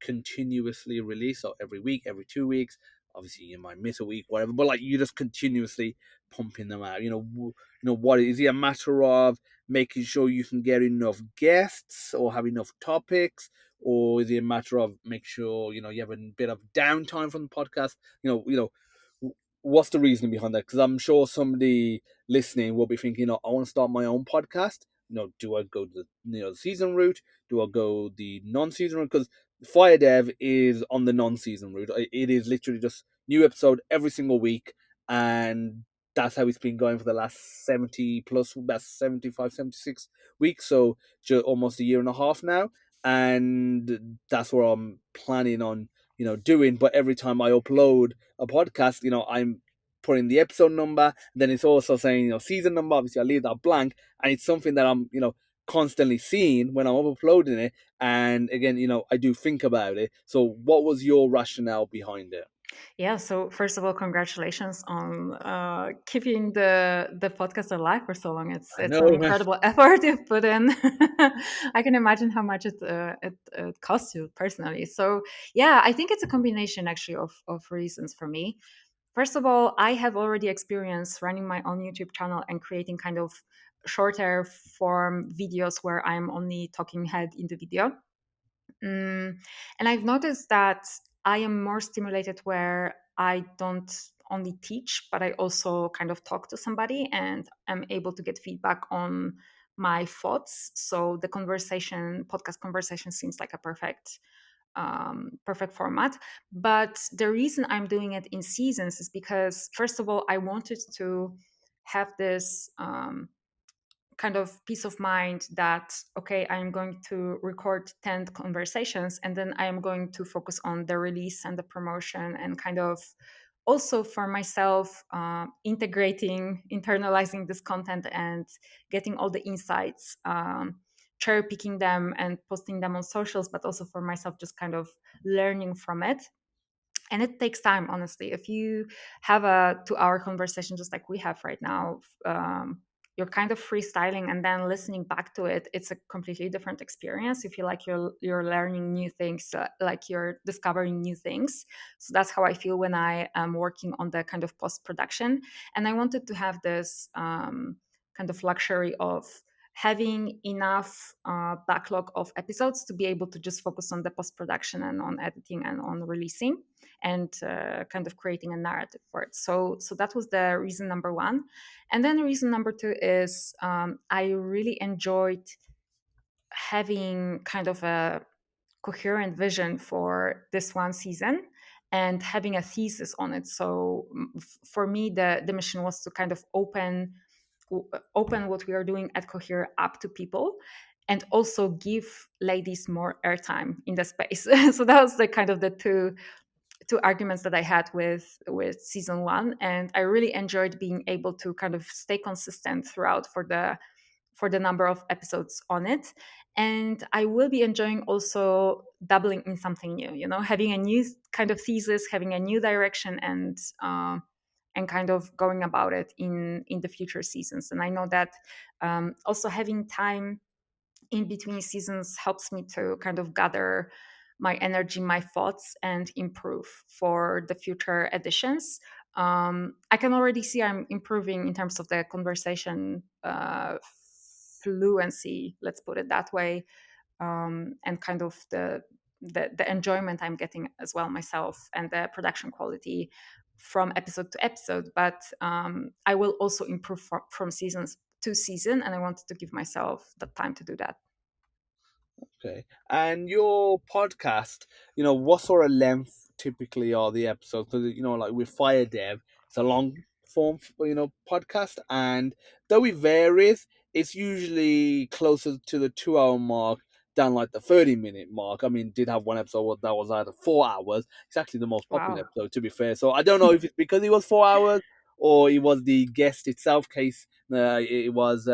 continuously release, so every week, every 2 weeks. Obviously, you might miss a week, whatever, but like you just continuously pumping them out. What is it a matter of making sure you can get enough guests or have enough topics, or is it a matter of make sure you have a bit of downtime from the podcast? What's the reason behind that? Because I'm sure somebody listening will be thinking, I want to start my own podcast. Do I go the season route? Do I go the non-season route? Because FireDEV is on the non-season route. It is literally just new episode every single week, and that's how it's been going for the last 70 plus, that's 75, 76 weeks, so almost a year and a half now. And that's what I'm planning on, doing. But every time I upload a podcast, I'm putting the episode number, then it's also saying, season number. Obviously, I leave that blank, and it's something that I'm, constantly seeing when I'm uploading it. And again, I do think about it. So, what was your rationale behind it? Yeah. So first of all, congratulations on keeping the podcast alive for so long. It's I it's know, an man. incredible effort you've put in. I can imagine how much it costs you personally. So yeah, I think it's a combination actually of reasons for me. First of all, I have already experienced running my own YouTube channel and creating kind of shorter form videos where I'm only talking head in the video. And I've noticed that I am more stimulated where I don't only teach, but I also kind of talk to somebody and I'm able to get feedback on my thoughts. So the podcast conversation seems like a perfect format. But the reason I'm doing it in seasons is because, first of all, I wanted to have this kind of peace of mind that, okay, I'm going to record 10 conversations, and then I am going to focus on the release and the promotion, and kind of also for myself internalizing this content and getting all the insights cherry picking them and posting them on socials, but also for myself, just kind of learning from it. And it takes time, honestly. If you have a 2 hour conversation just like we have right now, you're kind of freestyling and then listening back to it. It's a completely different experience. You feel like you're learning new things, like you're discovering new things. So that's how I feel when I am working on the kind of post production. And I wanted to have this kind of luxury of having enough backlog of episodes to be able to just focus on the post production and on editing and on releasing and kind of creating a narrative for it. So that was the reason number one. And then reason number two is I really enjoyed having kind of a coherent vision for this one season and having a thesis on it. So for me, the mission was to kind of open what we are doing at Cohere up to people and also give ladies more airtime in the space. So that was the kind of the two arguments that I had with season one, and I really enjoyed being able to kind of stay consistent throughout for the number of episodes on it. And I will be enjoying also doubling in something new, having a new kind of thesis, having a new direction, and kind of going about it in the future seasons. And I know that also having time in between seasons helps me to kind of gather my energy, my thoughts, and improve for the future editions. I can already see I'm improving in terms of the conversation fluency, let's put it that way, and kind of the enjoyment I'm getting as well myself, and the production quality from episode to episode. But I will also improve from seasons to season, and I wanted to give myself the time to do that. Okay. And your podcast, what sort of length typically are the episodes? Because, like with FireDEV, it's a long form, podcast. And though it varies, it's usually closer to the 2 hour mark than like the 30-minute mark. I mean, did have one episode that was either 4 hours. It's actually the most popular Wow. episode, to be fair. So I don't know if it's because it was 4 hours or it was the guest itself case. It was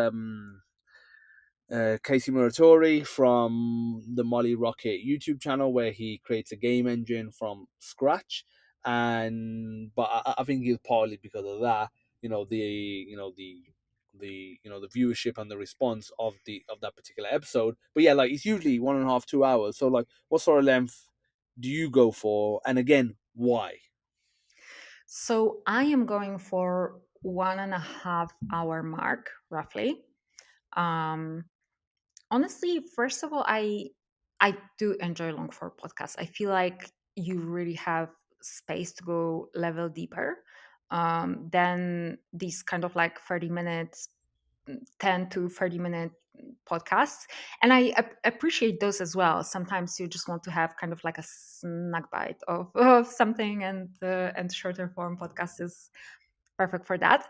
Casey Muratori from the Molly Rocket YouTube channel, where he creates a game engine from scratch. And but I think it's partly because of that, the viewership and the response of that particular episode. But yeah, like it's usually 1.5 2 hours. So like, what sort of length do you go for? And again, why? So I am going for 1.5 hour mark, roughly. Um, Honestly, first of all, I do enjoy long form podcasts. I feel like you really have space to go level deeper than these kind of like 30 minutes, 10 to 30 minute podcasts. And I appreciate those as well. Sometimes you just want to have kind of like a snack bite of something, and shorter form podcast is perfect for that.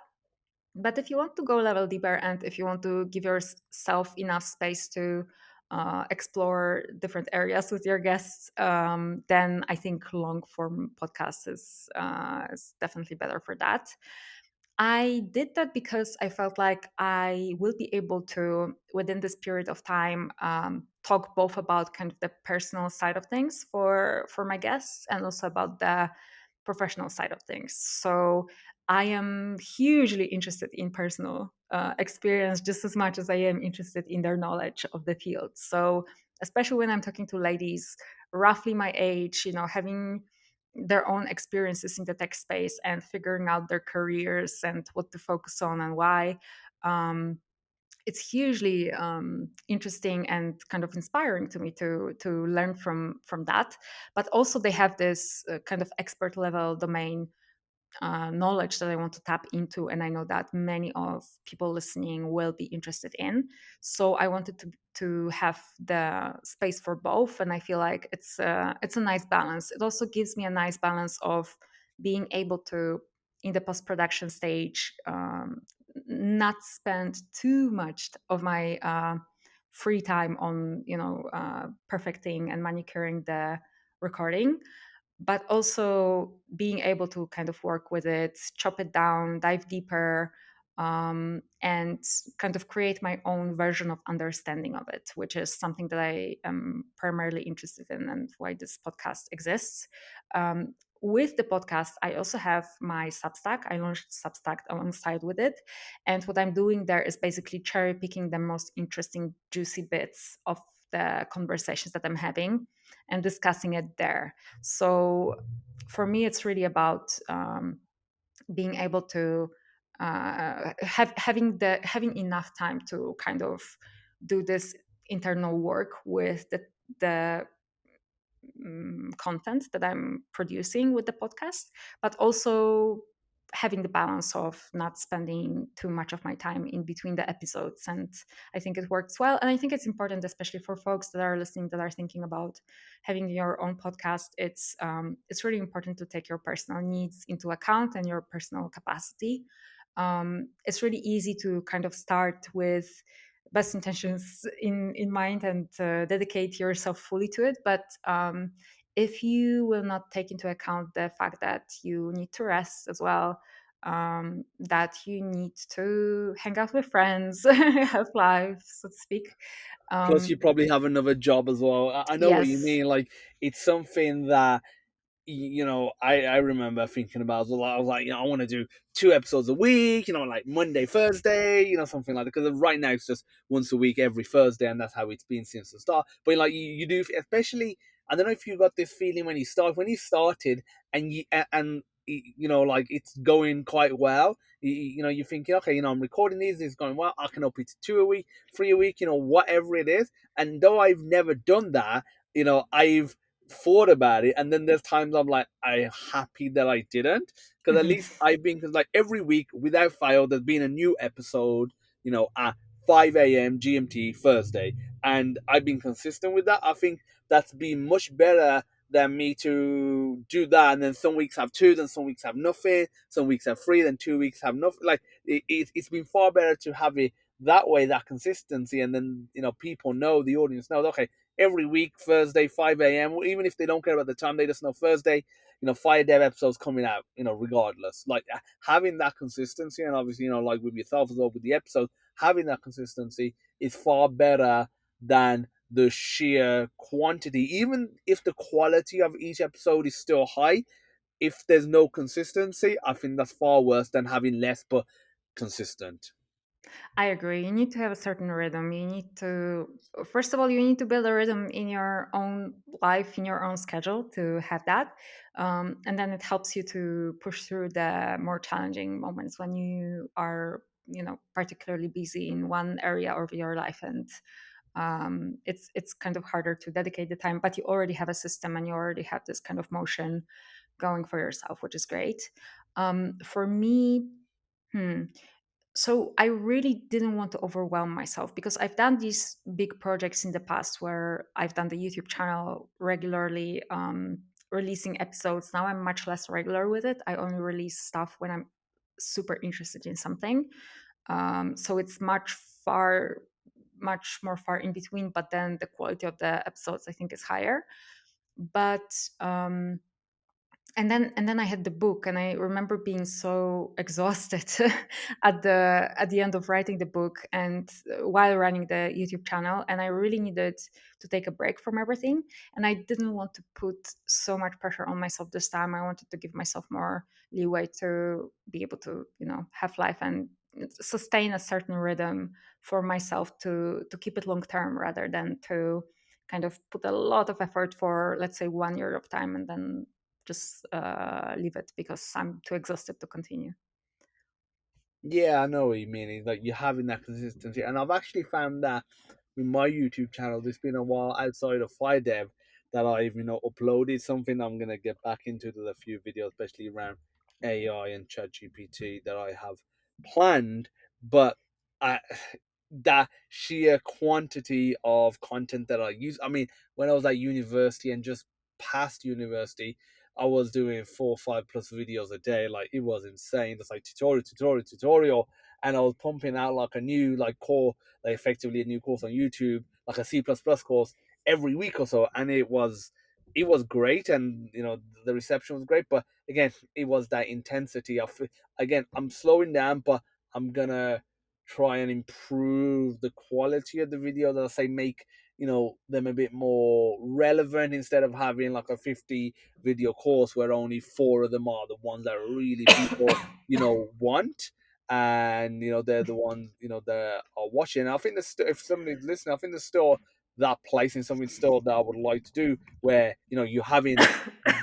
But if you want to go level deeper, and if you want to give yourself enough space to explore different areas with your guests, then I think long form podcast is definitely better for that. I did that because I felt like I will be able to, within this period of time, talk both about kind of the personal side of things for my guests, and also about the professional side of things. So I am hugely interested in personal experience just as much as I am interested in their knowledge of the field. So especially when I'm talking to ladies roughly my age, having their own experiences in the tech space and figuring out their careers and what to focus on and why. Um, it's hugely interesting and kind of inspiring to me to learn from that. But also they have this kind of expert level domain knowledge that I want to tap into, and I know that many of people listening will be interested in. So I wanted to have the space for both, and I feel like it's a nice balance. It also gives me a nice balance of being able to, in the post production stage, not spend too much of my free time on perfecting and manicuring the recording, but also being able to kind of work with it, chop it down, dive deeper, and kind of create my own version of understanding of it, which is something that I am primarily interested in and why this podcast exists. With the podcast, I also have my Substack. I launched Substack alongside with it. And what I'm doing there is basically cherry picking the most interesting, juicy bits of the conversations that I'm having and discussing it there. So for me, it's really about being able to having enough time to kind of do this internal work with the content that I'm producing with the podcast, but also having the balance of not spending too much of my time in between the episodes. And I think it works well. And I think it's important, especially for folks that are listening, that are thinking about having your own podcast. It's really important to take your personal needs into account and your personal capacity. It's really easy to kind of start with best intentions in mind and dedicate yourself fully to it. But if you will not take into account the fact that you need to rest as well, that you need to hang out with friends, have life, so to speak. Plus, you Um, probably have another job as well. I know what you yes. mean. Like, it's something that I remember thinking about as well. I was like, I want to do 2 episodes a week, like Monday, Thursday, something like that. Because right now it's just once a week, every Thursday, and that's how it's been since the start. But like you do, especially, I don't know if you got this feeling when you started, and like it's going quite well. You're thinking, okay, I'm recording these, it's going well. I can up it to 2 a week, 3 a week, whatever it is. And though I've never done that, I've thought about it, and then there's times I'm like, I'm happy that I didn't, because at Mhm. least I've been, because like every week without fail there's been a new episode, at 5 a.m. GMT Thursday, and I've been consistent with that. I think that's been much better than me to do that, and then some weeks have two, then some weeks have nothing, some weeks have three, then 2 weeks have nothing. Like it's been far better to have it that way, that consistency, and then people know, the audience knows, okay, every week, Thursday, 5 a.m. Even if they don't care about the time, they just know Thursday, FireDEV episodes coming out, regardless. Like having that consistency, and obviously, like with yourself as well, with the episodes, having that consistency is far better than the sheer quantity. Even if the quality of each episode is still high, if there's no consistency, I think that's far worse than having less but consistent. I agree. You need to have a certain rhythm. You need to, first of all, you need to build a rhythm in your own life, in your own schedule to have that. And then it helps you to push through the more challenging moments when you are, particularly busy in one area of your life. And it's kind of harder to dedicate the time, but you already have a system and you already have this kind of motion going for yourself, which is great. For me, hmm, so I really didn't want to overwhelm myself because I've done these big projects in the past where I've done the YouTube channel regularly, releasing episodes. Now I'm much less regular with it. I only release stuff when I'm super interested in something. So it's much more far in between, but then the quality of the episodes I think is higher. But and then I had the book, and I remember being so exhausted at the end of writing the book and while running the YouTube channel, and I really needed to take a break from everything, and I didn't want to put so much pressure on myself this time. I wanted to give myself more leeway to be able to have life and sustain a certain rhythm for myself to keep it long term rather than to kind of put a lot of effort for, let's say, 1 year of time and then just leave it because I'm too exhausted to continue. Yeah, I know what you mean. It's like you're having that consistency, and I've actually found that with my YouTube channel. It's been a while outside of FireDEV that I've uploaded something. I'm gonna get back into. There's a few videos, especially around AI and ChatGPT, that I have planned, but I that sheer quantity of content that I use. I mean, when I was at university and just past university, I was doing 4 or 5 plus videos a day. Like it was insane. Just like tutorial, tutorial, tutorial, and I was pumping out like a new like core, like effectively a new course on YouTube, like a C++ course every week or so, and it was great, and the reception was great. But again, it was that intensity of, again, I'm slowing down, but I'm gonna try and improve the quality of the videos. I'll say make them a bit more relevant instead of having like a 50 video course where only four of them are the ones that really people want, and they're the ones that are watching. I think if somebody's listening, I think there's still that place in something still that I would like to do where you're having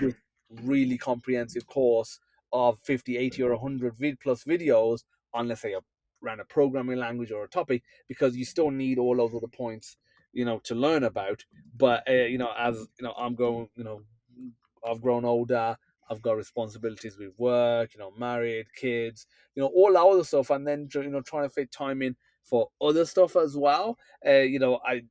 this really comprehensive course of 50, 80, or 100 plus videos on, let's say, around a programming language or a topic, because you still need all those other points to learn about. But as I'm going, I've grown older, I've got responsibilities with work, married, kids, all that other stuff, and then trying to fit time in for other stuff as well. I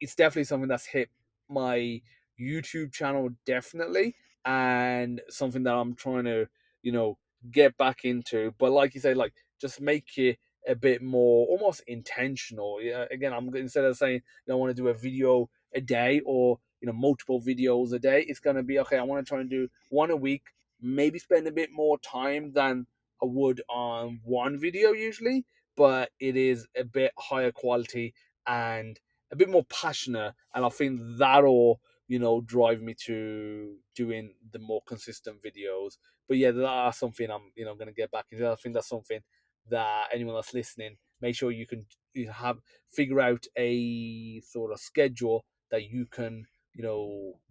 It's definitely something that's hit my YouTube channel, definitely, and something that I'm trying to, you know, get back into. But like you say, like, just make it a bit more almost intentional. Yeah, again, I'm instead of saying I want to do a video a day or multiple videos a day, it's gonna be okay. I want to try and do one a week, maybe spend a bit more time than I would on one video usually, but it is a bit higher quality and a bit more passionate, and I think that'll drive me to doing the more consistent videos. But yeah, that's something I'm going to get back into. I think that's something that anyone that's listening, make sure you have figure out a sort of schedule that you can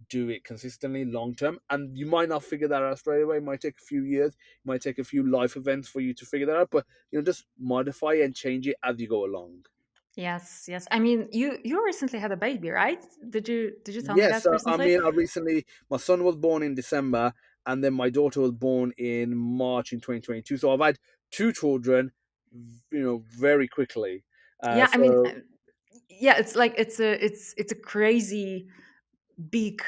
do it consistently long term. And you might not figure that out straight away. It might take a few years, it might take a few life events for you to figure that out, but just modify and change it as you go along. Yes, yes. I mean, you recently had a baby, right? Did you tell me Yes, that so I recently? mean, my son was born in December, and then my daughter was born in March in 2022. So I've had two children, very quickly. Yeah, I mean, So yeah, it's like it's a crazy big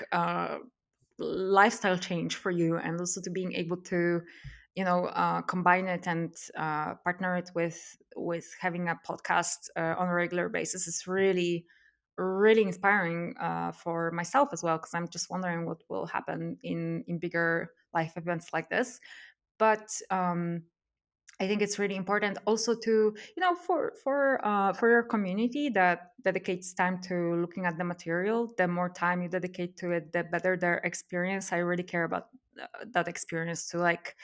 lifestyle change for you, and also to being able to combine it and partner it with having a podcast on a regular basis is really really inspiring for myself as well, because I'm just wondering what will happen in bigger life events like this. But I think it's really important also to, for your community that dedicates time to looking at the material. The more time you dedicate to it, the better their experience. I really care about that experience, to like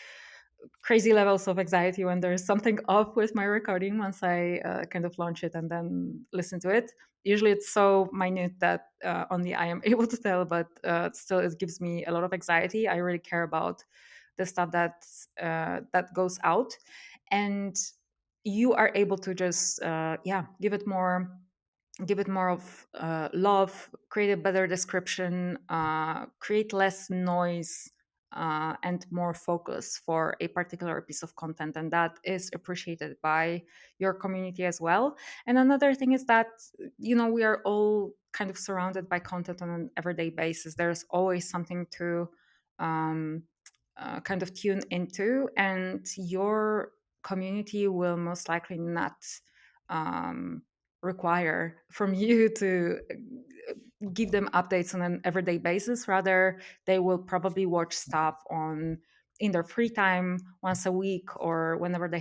crazy levels of anxiety when there's something up with my recording once I kind of launch it and then listen to it. Usually it's so minute that only I am able to tell, but still it gives me a lot of anxiety. I really care about the stuff that goes out, and you are able to just give it more of love, create a better description, create less noise, and more focus for a particular piece of content. And that is appreciated by your community as well. And another thing is that, we are all kind of surrounded by content on an everyday basis. There's always something to um, kind of tune into, and your community will most likely not. Um, Require from you to give them updates on an everyday basis. Rather, they will probably watch stuff on in their free time once a week, or whenever they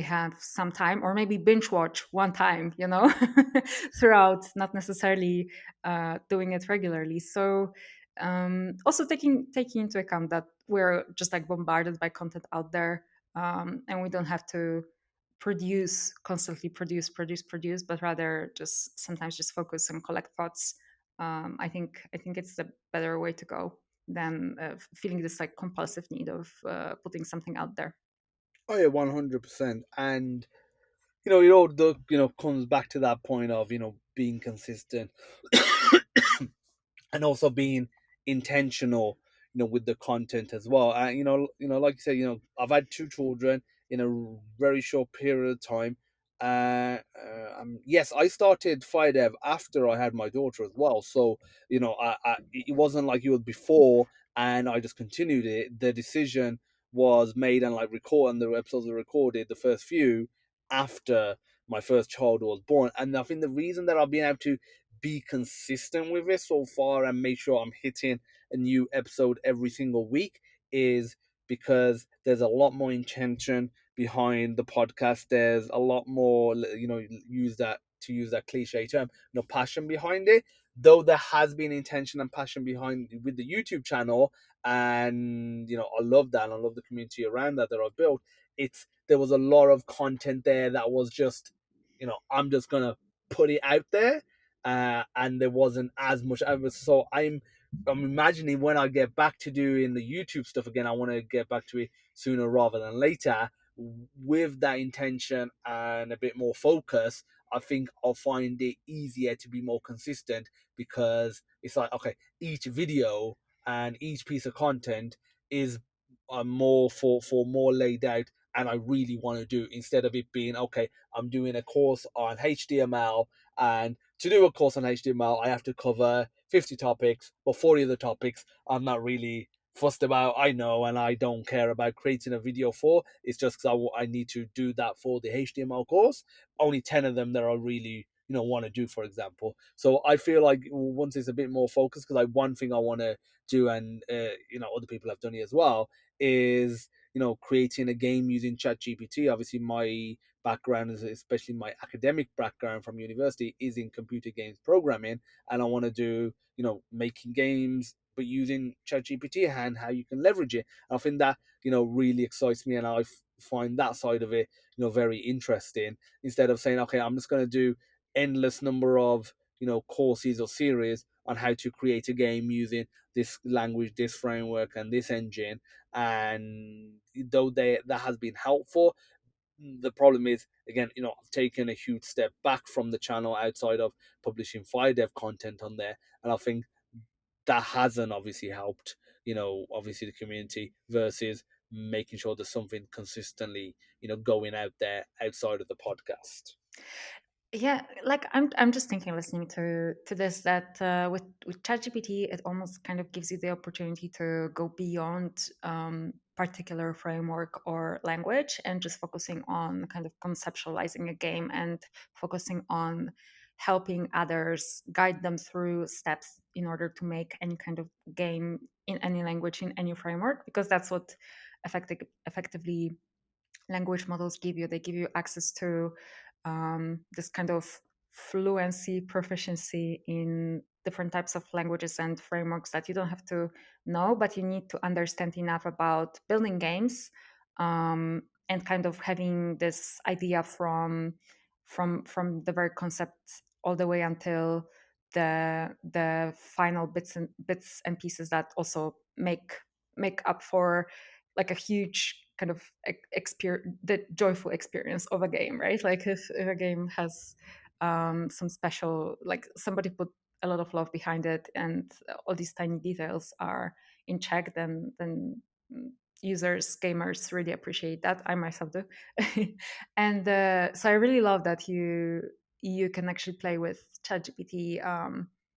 have some time, or maybe binge watch one time, throughout, not necessarily doing it regularly. So also taking into account that we're just like bombarded by content out there, and we don't have to constantly produce, but rather just sometimes just focus and collect thoughts. I think it's the better way to go than feeling this like compulsive need of putting something out there. oh yeah, 100%. And it all comes back to that point of being consistent and also being intentional with the content as well. And like you said, I've had two children in a very short period of time. Yes, I started FireDEV after I had my daughter as well, so it wasn't like it was before and I just continued it. The decision was made and like record, and the episodes were recorded, the first few, after my first child was born. And I think the reason that I've been able to be consistent with it so far and make sure I'm hitting a new episode every single week is because there's a lot more intention, behind the podcast. There's a lot more, use that cliche term, passion behind it. Though there has been intention and passion behind with the YouTube channel, and I love that, and I love the community around that I've built. There was a lot of content there that was just, I'm just gonna put it out there, and there wasn't as much. So I'm imagining when I get back to doing the YouTube stuff again, I want to get back to it sooner rather than later with that intention and a bit more focus. I think I'll find it easier to be more consistent, because it's like, okay, each video and each piece of content is more for more laid out, and I really want to do, instead of it being, okay, I'm doing a course on HTML, and to do a course on HTML I have to cover 50 topics, but 40 of the topics I'm not really fussed about. I know, and I don't care about creating a video for. It's just because I need to do that for the HTML course. Only 10 of them that I really want to do, for example. So I feel like once it's a bit more focused, because like one thing I want to do, and other people have done it as well, is creating a game using ChatGPT. Obviously my background is, especially my academic background from university, is in computer games programming, and I want to do making games but using ChatGPT, and how you can leverage it. And I think that really excites me, and I find that side of it very interesting. Instead of saying, okay, I'm just going to do endless number of courses or series on how to create a game using this language, this framework, and this engine. And though that has been helpful, the problem is, again, I've taken a huge step back from the channel outside of publishing FireDEV content on there, and I think that hasn't obviously helped, obviously the community, versus making sure there's something consistently, going out there outside of the podcast. Yeah, like I'm just thinking, listening to this, that with ChatGPT, it almost kind of gives you the opportunity to go beyond particular framework or language, and just focusing on kind of conceptualizing a game, and focusing on helping others, guide them through steps in order to make any kind of game in any language, in any framework, because that's what effectively language models give you. They give you access to this kind of fluency, proficiency in different types of languages and frameworks that you don't have to know, but you need to understand enough about building games, and kind of having this idea from the very concept all the way until the final bits and pieces that also make up for like a huge kind of the joyful experience of a game, right? Like if a game has some special, like somebody put a lot of love behind it, and all these tiny details are in check, then users, gamers really appreciate that. I myself do. And so I really love that you can actually play with ChatGPT,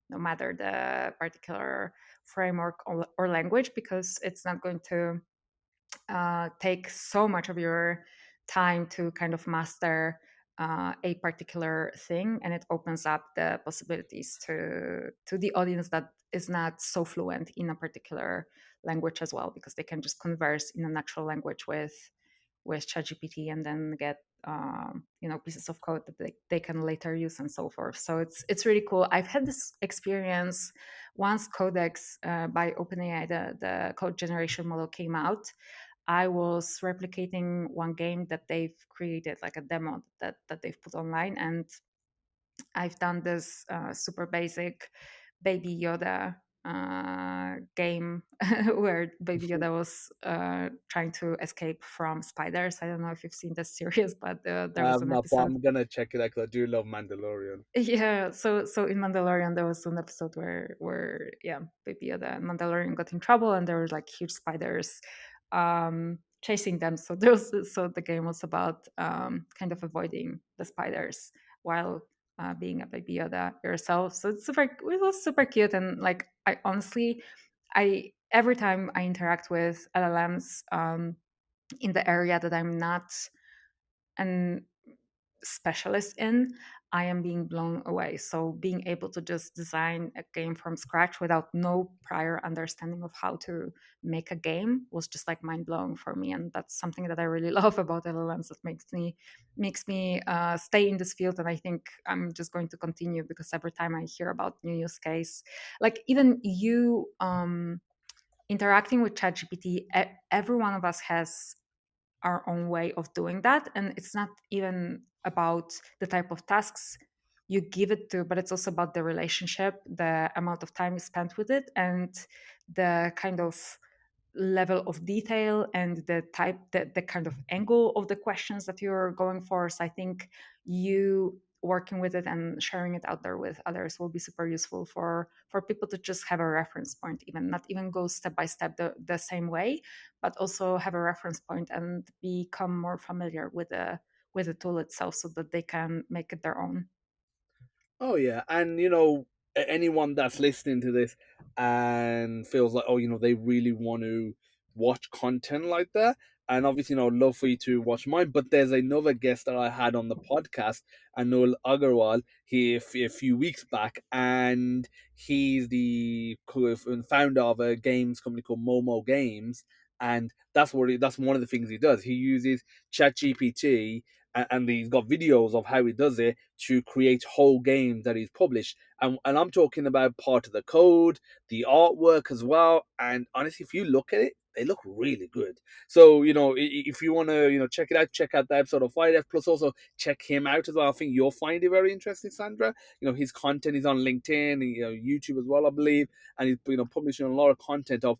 no matter the particular framework or language, because it's not going to take so much of your time to kind of master a particular thing, and it opens up the possibilities to the audience that is not so fluent in a particular language as well, because they can just converse in a natural language with ChatGPT, and then get pieces of code that they can later use, and so forth. So it's really cool. I've had this experience once Codex by OpenAI, the code generation model, came out. I was replicating one game that they've created, like a demo that they've put online, and I've done this super basic Baby Yoda game where Baby Yoda was trying to escape from spiders. I don't know if you've seen this series, but there was I'm an not, but episode. I'm gonna check it out, 'cause I do love Mandalorian. Yeah, so in Mandalorian there was an episode where yeah, Baby Yoda and Mandalorian got in trouble, and there were like huge spiders chasing them. So the game was about kind of avoiding the spiders while being a Baby Yoda yourself. So it was super cute, and like I honestly, I every time I interact with LLMs in the area that I'm not an specialist in, I am being blown away. So being able to just design a game from scratch without no prior understanding of how to make a game was just like mind blowing for me, and that's something that I really love about LLMs. That makes me stay in this field, and I think I'm just going to continue because every time I hear about new use case, like even you interacting with ChatGPT, every one of us has our own way of doing that. And it's not even about the type of tasks you give it to, but it's also about the relationship, the amount of time you spent with it, and the kind of level of detail and the kind of angle of the questions that you're going for. So I think you working with it and sharing it out there with others will be super useful for people to just have a reference point, even not even go step by step the same way, but also have a reference point and become more familiar with the tool itself so that they can make it their own. Oh yeah, and anyone that's listening to this and feels like, oh, they really want to watch content like that, and obviously, I'd love for you to watch mine. But there's another guest that I had on the podcast, Anul Agarwal, a few weeks back, and he's the founder of a games company called Momo Games, and that's one of the things he does. He uses ChatGPT, and he's got videos of how he does it to create whole games that he's published. And I'm talking about part of the code, the artwork as well. And honestly, if you look at it, they look really good. So, if you want to, check it out, check out the episode of FireDEV, plus also check him out as well. I think you'll find it very interesting, Sandra. His content is on LinkedIn, YouTube as well, I believe. And he's, publishing a lot of content of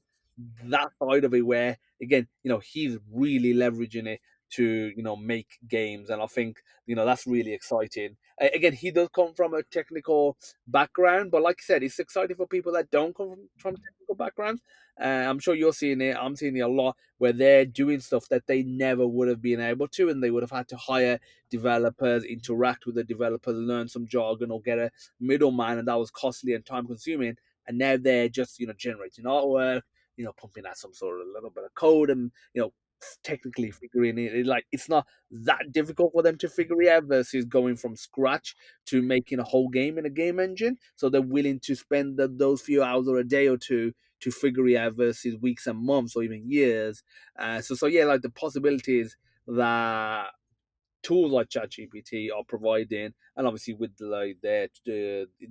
that side of it where, again, he's really leveraging it to make games. And I think that's really exciting. Again, he does come from a technical background, but like I said, it's exciting for people that don't come from technical backgrounds. I'm sure you're seeing it, I'm seeing it a lot, where they're doing stuff that they never would have been able to, and they would have had to hire developers, interact with the developers, learn some jargon, or get a middleman, and that was costly and time consuming. And now they're just generating artwork, pumping out some sort of a little bit of code, and technically figuring it, like, it's not that difficult for them to figure it out versus going from scratch to making a whole game in a game engine. So they're willing to spend those few hours or a day or two to figure it out versus weeks and months or even years. So yeah, like the possibilities that tools like ChatGPT are providing, and obviously with like their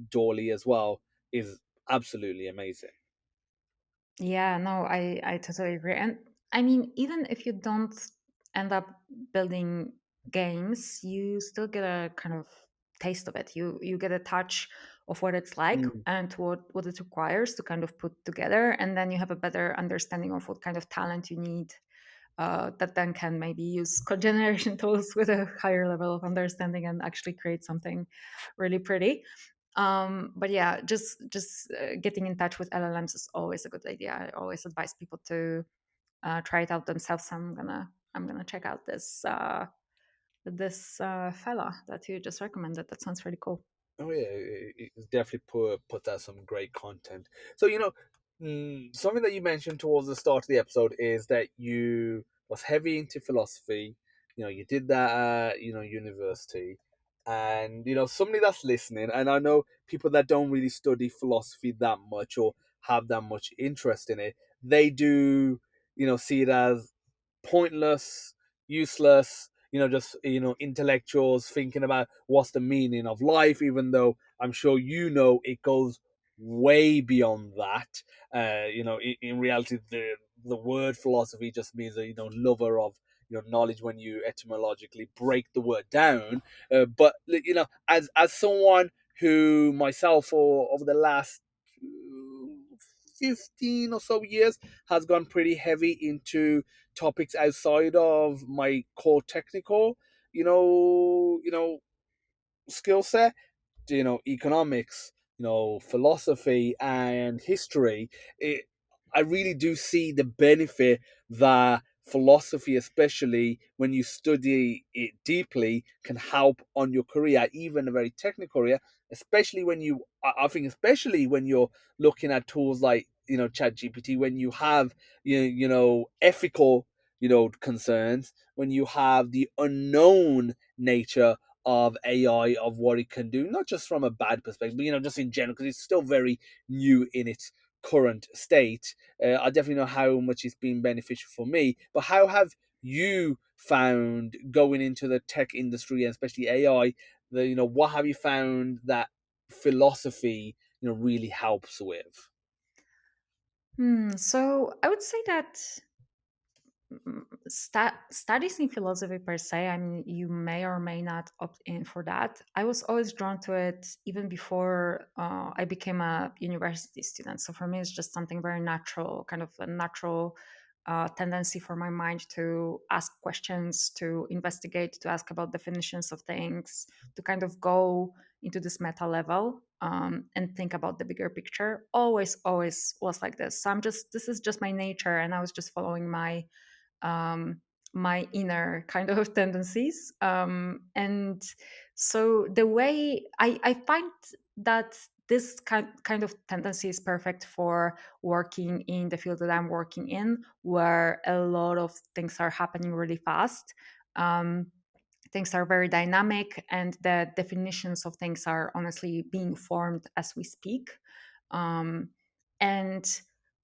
Dolly as well, is absolutely amazing. Yeah, no, I totally agree. And I mean, even if you don't end up building games, you still get a kind of taste of it. You get a touch of what it's like Mm. and what it requires to kind of put together, and then you have a better understanding of what kind of talent you need. That then can maybe use code generation tools with a higher level of understanding and actually create something really pretty. But yeah, just getting in touch with LLMs is always a good idea. I always advise people to try it out themselves. I'm gonna check out this fella that you just recommended. That sounds really cool. Oh yeah, it's definitely put out some great content. So something that you mentioned towards the start of the episode is that you was heavy into philosophy. You did that at university, and somebody that's listening, and I know people that don't really study philosophy that much or have that much interest in it, they do see it as pointless, useless, just intellectuals thinking about what's the meaning of life, even though I'm sure it goes way beyond that. In reality, the word philosophy just means a lover of knowledge when you etymologically break the word down. But as someone who myself, or over the last 15 or so years, has gone pretty heavy into topics outside of my core technical, skill set, economics, philosophy and history. I really do see the benefit that philosophy, especially when you study it deeply, can help on your career, even a very technical career. Especially when I think, especially when you're looking at tools like Chat GPT, when you have ethical concerns, when you have the unknown nature of AI, of what it can do, not just from a bad perspective, but just in general, because it's still very new in its current state. I definitely know how much it's been beneficial for me. But how have you found going into the tech industry and especially AI? What have you found that philosophy really helps with? So I would say that studies in philosophy per se, I mean, you may or may not opt in for that. I was always drawn to it even before I became a university student. So for me, it's just something very natural, kind of a natural tendency for my mind to ask questions, to investigate, to ask about definitions of things, to kind of go into this meta level and think about the bigger picture. Always was like this. So this is just my nature, and I was just following um, my inner kind of tendencies. And so the way I find that this kind of tendency is perfect for working in the field that I'm working in, where a lot of things are happening really fast. Um, Things are very dynamic, and the definitions of things are honestly being formed as we speak. Um, and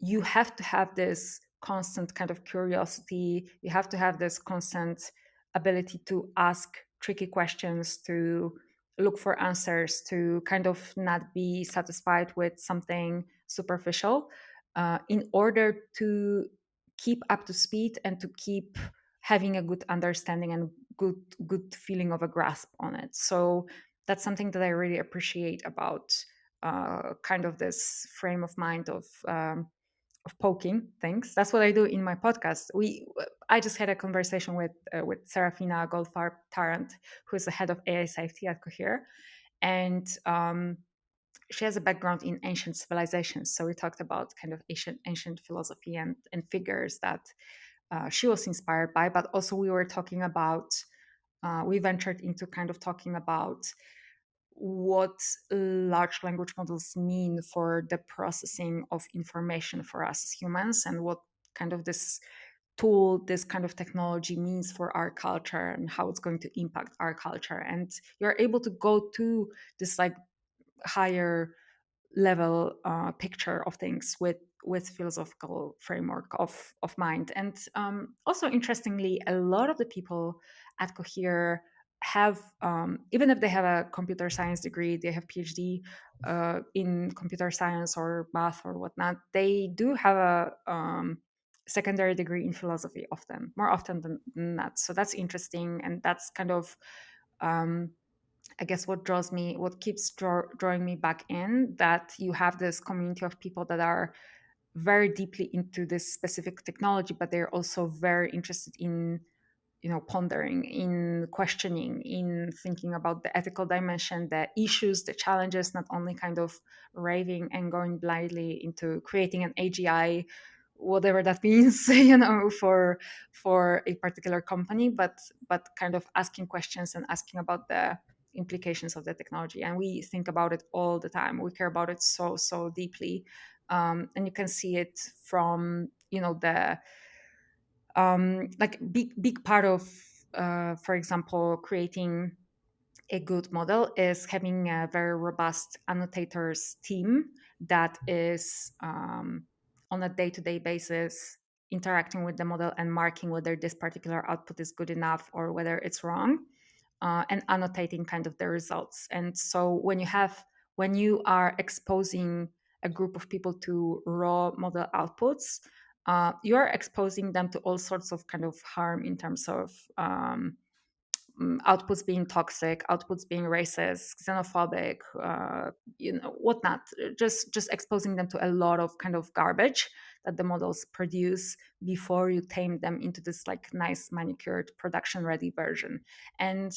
you have to have this constant kind of curiosity. You have to have this constant ability to ask tricky questions, to look for answers, to kind of not be satisfied with something superficial, in order to keep up to speed and to keep having a good understanding and good feeling of a grasp on it. So that's something that I really appreciate about kind of this frame of mind of poking things. That's what I do in my podcast. I just had a conversation with Serafina Goldfarb-Tarrant, who is the head of AI safety at Cohere, and she has a background in ancient civilizations. So we talked about kind of ancient philosophy and figures that she was inspired by, but also we were talking about we ventured into kind of talking about what large language models mean for the processing of information for us as humans, and what kind of this tool, this kind of technology means for our culture and how it's going to impact our culture. And you're able to go to this like higher level picture of things with philosophical framework of mind. And also interestingly, a lot of the people at Cohere have even if they have a computer science degree, they have PhD in computer science or math or whatnot, they do have a secondary degree in philosophy, often more often than not. So that's interesting, and that's kind of um, I guess what keeps drawing me back in, that you have this community of people that are very deeply into this specific technology, but they're also very interested in pondering, in questioning, in thinking about the ethical dimension, the issues, the challenges, not only kind of raving and going blindly into creating an AGI, whatever that means, for a particular company, but kind of asking questions and asking about the implications of the technology. And we think about it all the time. We care about it so deeply, and you can see it from the like big part of for example, creating a good model is having a very robust annotators team that is on a day-to-day basis interacting with the model and marking whether this particular output is good enough or whether it's wrong, and annotating kind of the results. And so when you are exposing a group of people to raw model outputs, you are exposing them to all sorts of kind of harm in terms of outputs being toxic, outputs being racist, xenophobic, whatnot. Just exposing them to a lot of kind of garbage that the models produce before you tame them into this like nice manicured production ready version. And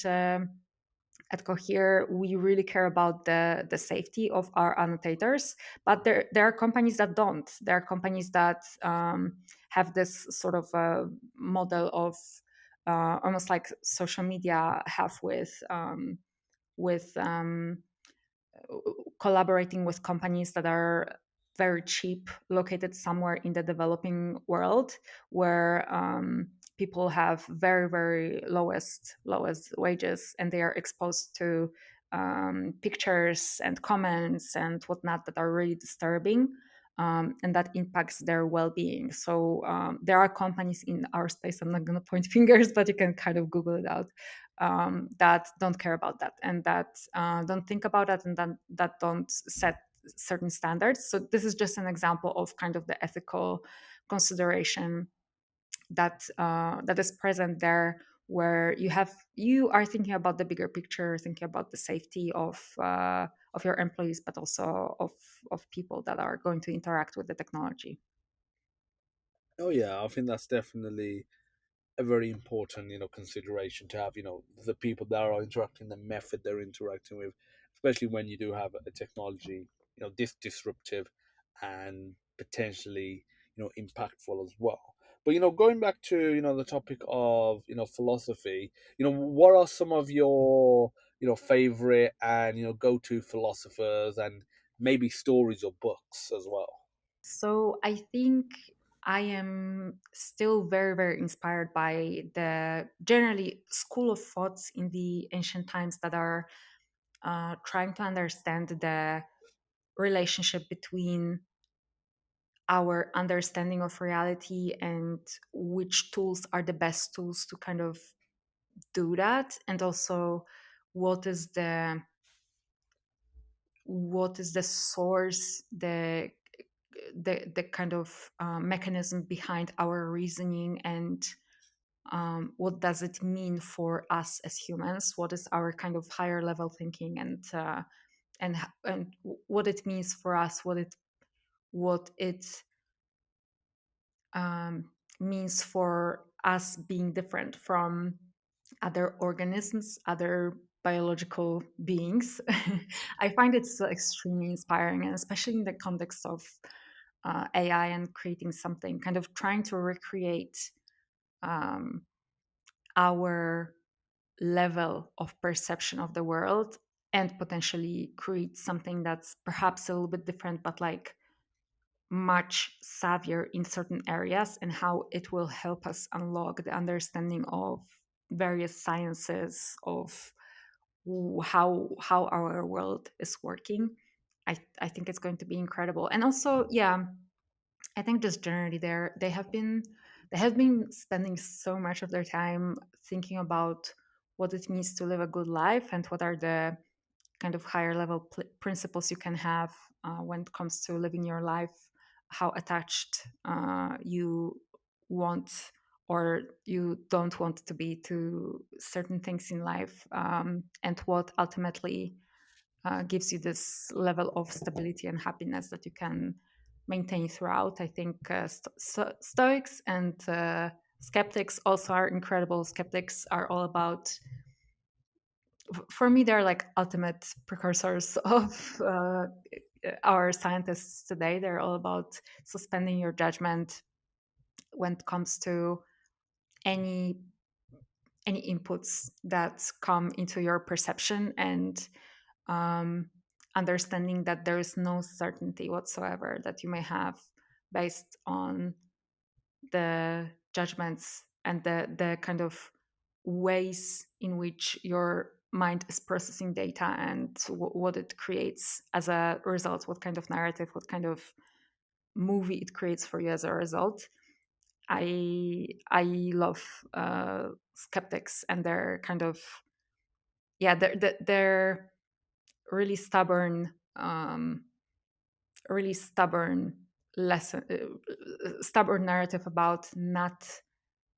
at Cohere, we really care about the safety of our annotators, but there are companies that don't. There are companies that have this sort of model of almost like social media have with collaborating with companies that are very cheap, located somewhere in the developing world, where people have very lowest wages, and they are exposed to pictures and comments and whatnot that are really disturbing, and that impacts their well-being. So there are companies in our space, I'm not going to point fingers, but you can kind of Google it out, that don't care about that, and that don't think about that, and that don't set certain standards. So this is just an example of kind of the ethical consideration that is present there, where you are thinking about the bigger picture, thinking about the safety of your employees, but also of people that are going to interact with the technology. Oh yeah, I think that's definitely a very important, consideration to have. The people that are interacting, the method they're interacting with, especially when you do have a technology, this disruptive and potentially, impactful as well. But going back to the topic of philosophy, what are some of your favorite and go-to philosophers, and maybe stories or books as well? So I think I am still very inspired by the generally school of thoughts in the ancient times that are trying to understand the relationship between our understanding of reality and which tools are the best tools to kind of do that, and also what is the source, the kind of mechanism behind our reasoning, and what does it mean for us as humans, what is our kind of higher level thinking, and what it means for us, what it means for us being different from other organisms, other biological beings. I find it so extremely inspiring, and especially in the context of AI and creating something, kind of trying to recreate um, our level of perception of the world, and potentially create something that's perhaps a little bit different, but like much savvier in certain areas, and how it will help us unlock the understanding of various sciences of how our world is working. I think it's going to be incredible. And also, yeah, I think just generally they have been spending so much of their time thinking about what it means to live a good life, and what are the kind of higher level principles you can have when it comes to living your life, how attached you want or you don't want to be to certain things in life, and what ultimately gives you this level of stability and happiness that you can maintain throughout. I think Stoics and skeptics also are incredible. Skeptics are all about, for me, they're like ultimate precursors of our scientists today. They're all about suspending your judgment when it comes to any any inputs that come into your perception, and um, understanding that there is no certainty whatsoever that you may have based on the judgments and the kind of ways in which your mind is processing data, and what it creates as a result, what kind of narrative, what kind of movie it creates for you as a result. I love skeptics, and they're kind of, yeah, they're really stubborn, really stubborn lesson, stubborn narrative about not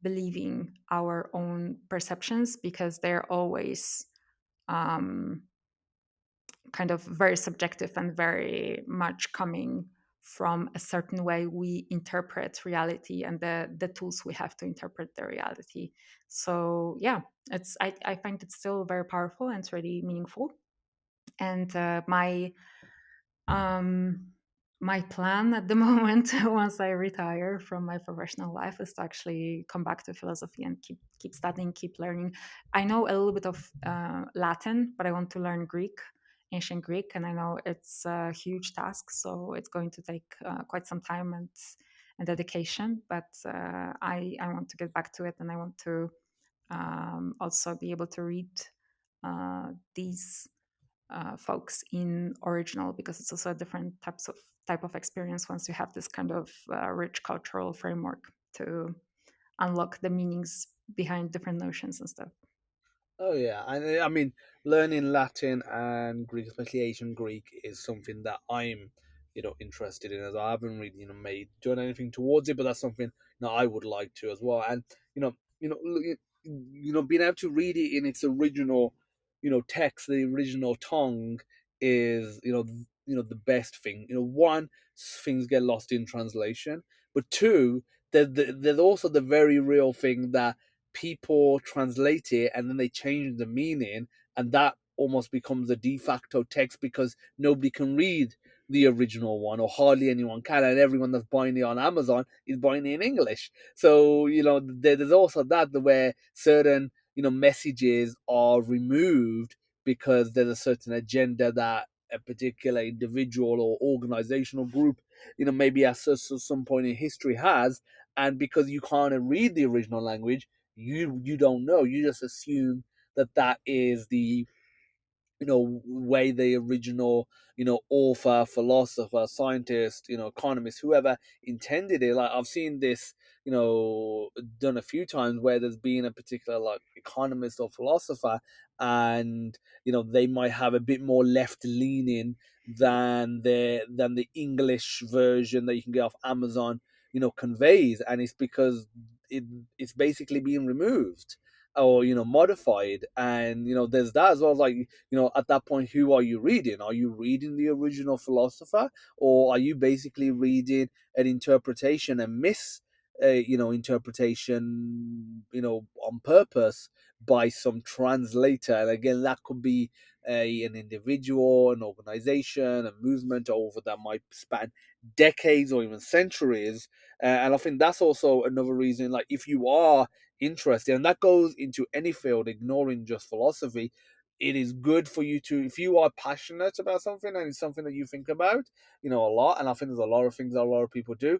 believing our own perceptions, because they're always um, kind of very subjective and very much coming from a certain way we interpret reality, and the tools we have to interpret the reality. So yeah, I find it still very powerful and it's really meaningful. And um, my plan at the moment, once I retire from my professional life, is to actually come back to philosophy and keep studying, keep learning. I know a little bit of Latin, but I want to learn Greek, ancient Greek, and I know it's a huge task, so it's going to take quite some time, and dedication. But I want to get back to it, and I want to also be able to read these folks in original, because it's also a different type of experience once you have this kind of rich cultural framework to unlock the meanings behind different notions and stuff. Oh yeah, and I mean, learning Latin and Greek, especially Asian Greek, is something that I'm, interested in. As I haven't really, made done anything towards it, but that's something I would like to as well. And being able to read it in its original, text, the original tongue, is the best thing. One, things get lost in translation, but two, there's also the very real thing that people translate it and then they change the meaning, and that almost becomes a de facto text because nobody can read the original one, or hardly anyone can, and everyone that's buying it on Amazon is buying it in English. So there's also that, where certain messages are removed because there's a certain agenda that a particular individual or organizational group maybe at some point in history has. And because you can't read the original language, you don't know. You just assume that that is the way the original author, philosopher, scientist, economist, whoever intended it. Like, I've seen this done a few times, where there's been a particular like economist or philosopher, and they might have a bit more left leaning than the English version that you can get off Amazon conveys, and it's because it's basically being removed or modified. And there's that as well. Like, at that point, who are you reading? Are you reading the original philosopher, or are you basically reading an interpretation, a interpretation on purpose by some translator? And again, that could be an individual, an organization, a movement over that might span decades or even centuries. And I think that's also another reason, like, if you are interested, and that goes into any field, ignoring just philosophy, it is good for you to, if you are passionate about something and it's something that you think about a lot. And I think there's a lot of things that a lot of people do,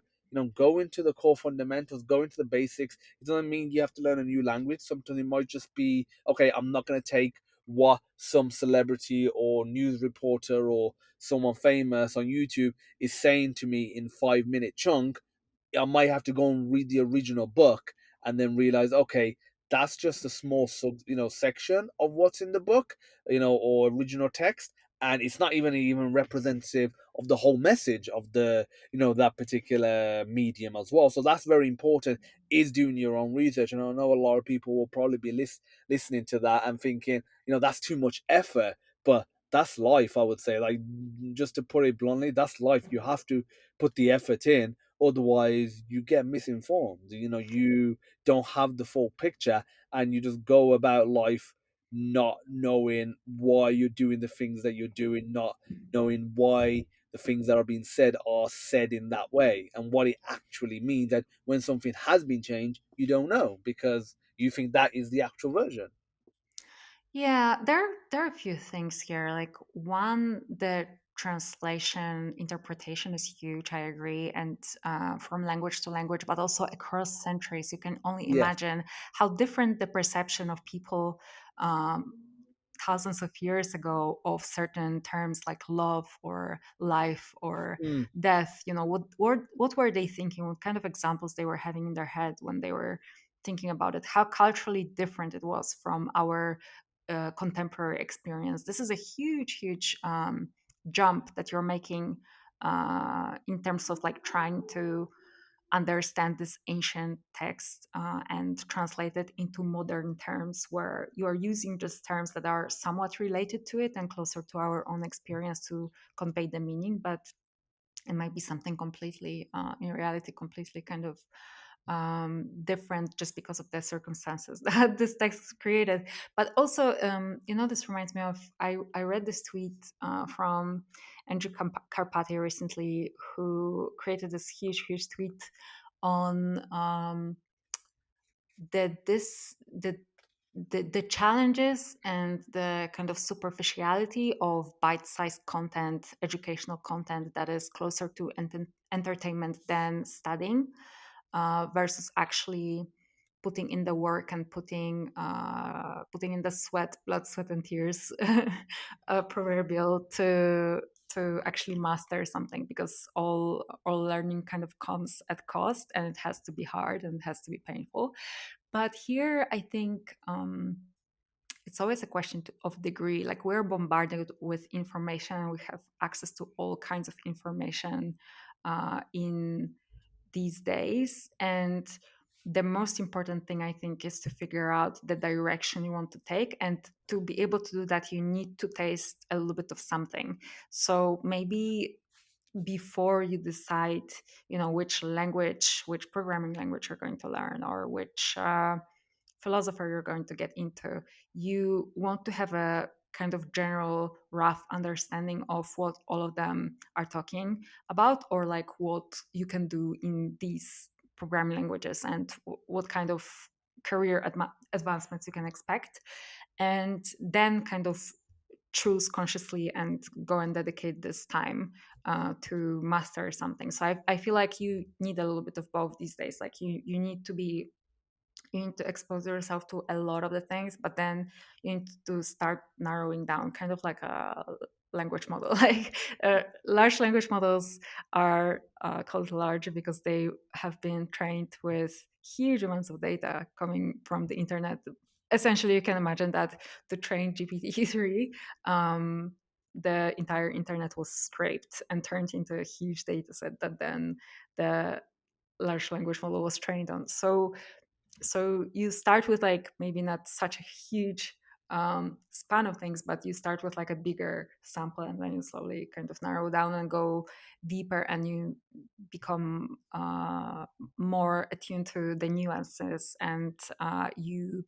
go into the core fundamentals, go into the basics. It doesn't mean you have to learn a new language. Sometimes it might just be, okay, I'm not going to take what some celebrity or news reporter or someone famous on YouTube is saying to me in 5 minute chunk. I might have to go and read the original book and then realize, okay, that's just a small section of what's in the book, or original text, and it's not even representative of the whole message of the that particular medium as well. So that's very important, is doing your own research. And I know a lot of people will probably be listening to that and thinking, that's too much effort, but that's life, I would say. Like, just to put it bluntly, that's life. You have to put the effort in, otherwise you get misinformed. You don't have the full picture, and you just go about life not knowing why you're doing the things that you're doing, not knowing why the things that are being said are said in that way, and what it actually means. That when something has been changed, you don't know because you think that is the actual version. Yeah, there are a few things here. Like, one, the translation interpretation is huge. I agree, and from language to language, but also across centuries. You can only Yes. imagine how different the perception of people um, thousands of years ago of certain terms like love or life or Mm. death. What were they thinking? What kind of examples they were having in their head when they were thinking about it? How culturally different it was from our contemporary experience. This is a huge, huge jump that you're making in terms of like trying to understand this ancient text and translate it into modern terms where you are using just terms that are somewhat related to it and closer to our own experience to convey the meaning, but it might be something completely in reality completely kind of different just because of the circumstances that this text created. But also, this reminds me of, I read this tweet from Andrew Karpati recently, who created this huge, huge tweet on that this the the challenges and the kind of superficiality of bite-sized content, educational content that is closer to entertainment than studying, versus actually putting in the work and putting in the sweat, blood, sweat, and tears, proverbial, to actually master something, because all learning kind of comes at cost, and it has to be hard and it has to be painful. But here, I think it's always a question of degree. Like, we're bombarded with information, and we have access to all kinds of information in these days. And the most important thing, I think, is to figure out the direction you want to take. And to be able to do that, you need to taste a little bit of something. So maybe before you decide, which language, which programming language you're going to learn, or which philosopher you're going to get into, you want to have a kind of general rough understanding of what all of them are talking about, or like what you can do in these programming languages, and what kind of career advancements you can expect. And then kind of choose consciously and go and dedicate this time to master something. So I feel like you need a little bit of both these days. Like, you need to expose yourself to a lot of the things, but then you need to start narrowing down, kind of like a language model. Like, large language models are called large because they have been trained with huge amounts of data coming from the internet. Essentially, you can imagine that to train GPT-3, the entire internet was scraped and turned into a huge data set that then the large language model was trained on. So you start with, like, maybe not such a huge span of things, but you start with like a bigger sample, and then you slowly kind of narrow down and go deeper, and you become more attuned to the nuances, and you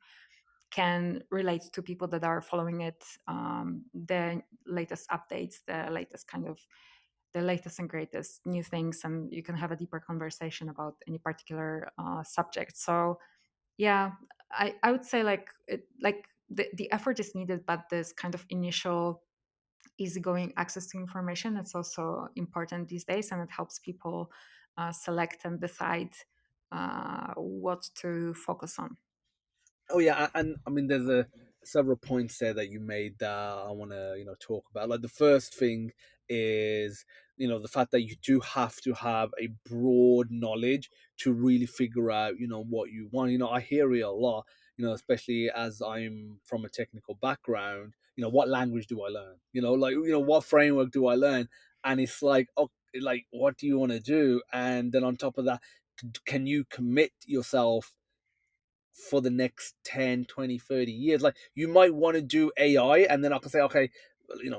can relate to people that are following it, the latest updates, the latest and greatest new things, and you can have a deeper conversation about any particular subject. So yeah, I would say, like, the effort is needed, but this kind of initial easygoing access to information, it's also important these days, and it helps people select and decide what to focus on. Oh yeah, and I mean, there's a several points there that you made that I want to talk about. Like the first thing is the fact that you do have to have a broad knowledge to really figure out what you want. I hear it a lot. Especially as I'm from a technical background. What language do I learn? Like what framework do I learn? And it's like, oh, like what do you want to do? And then on top of that, can you commit yourself for the next 10, 20, 30 years? Like you might want to do AI, and then I can say, okay,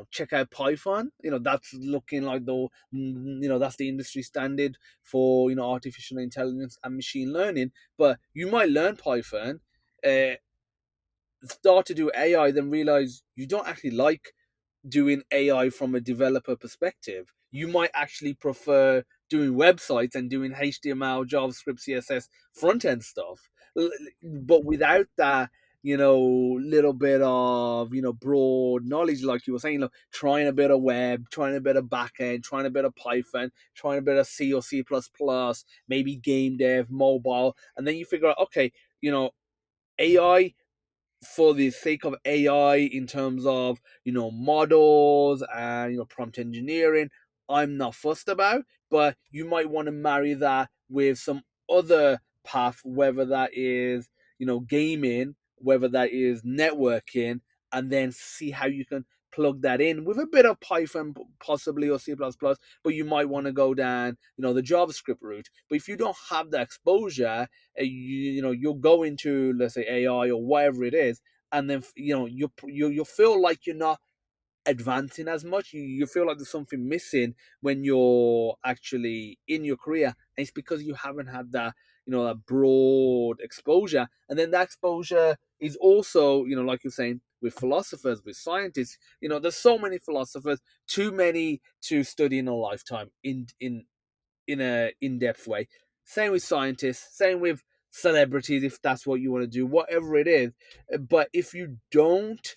check out Python. That's looking like that's the industry standard for artificial intelligence and machine learning. But you might learn Python, uh, start to do AI, then realize you don't actually like doing AI from a developer perspective. You might actually prefer doing websites and doing HTML, JavaScript, CSS front end stuff. But without that, little bit of, broad knowledge, like you were saying, trying a bit of web, trying a bit of backend, trying a bit of Python, trying a bit of C or C++, maybe game dev, mobile. And then you figure out, okay, AI, for the sake of AI in terms of models and prompt engineering, I'm not fussed about. But you might want to marry that with some other path, whether that is gaming, whether that is networking, and then see how you can plug that in with a bit of Python, possibly, or C++. But you might want to go down the JavaScript route. But if you don't have the exposure, you'll go into, let's say, AI or whatever it is, and then you feel like you're not advancing as much. You feel like there's something missing when you're actually in your career, and it's because you haven't had that that broad exposure. And then that exposure is also, like you're saying, with philosophers, with scientists. There's so many philosophers, too many to study in a lifetime in a in-depth way. Same with scientists, same with celebrities if that's what you want to do, whatever it is. But if you don't,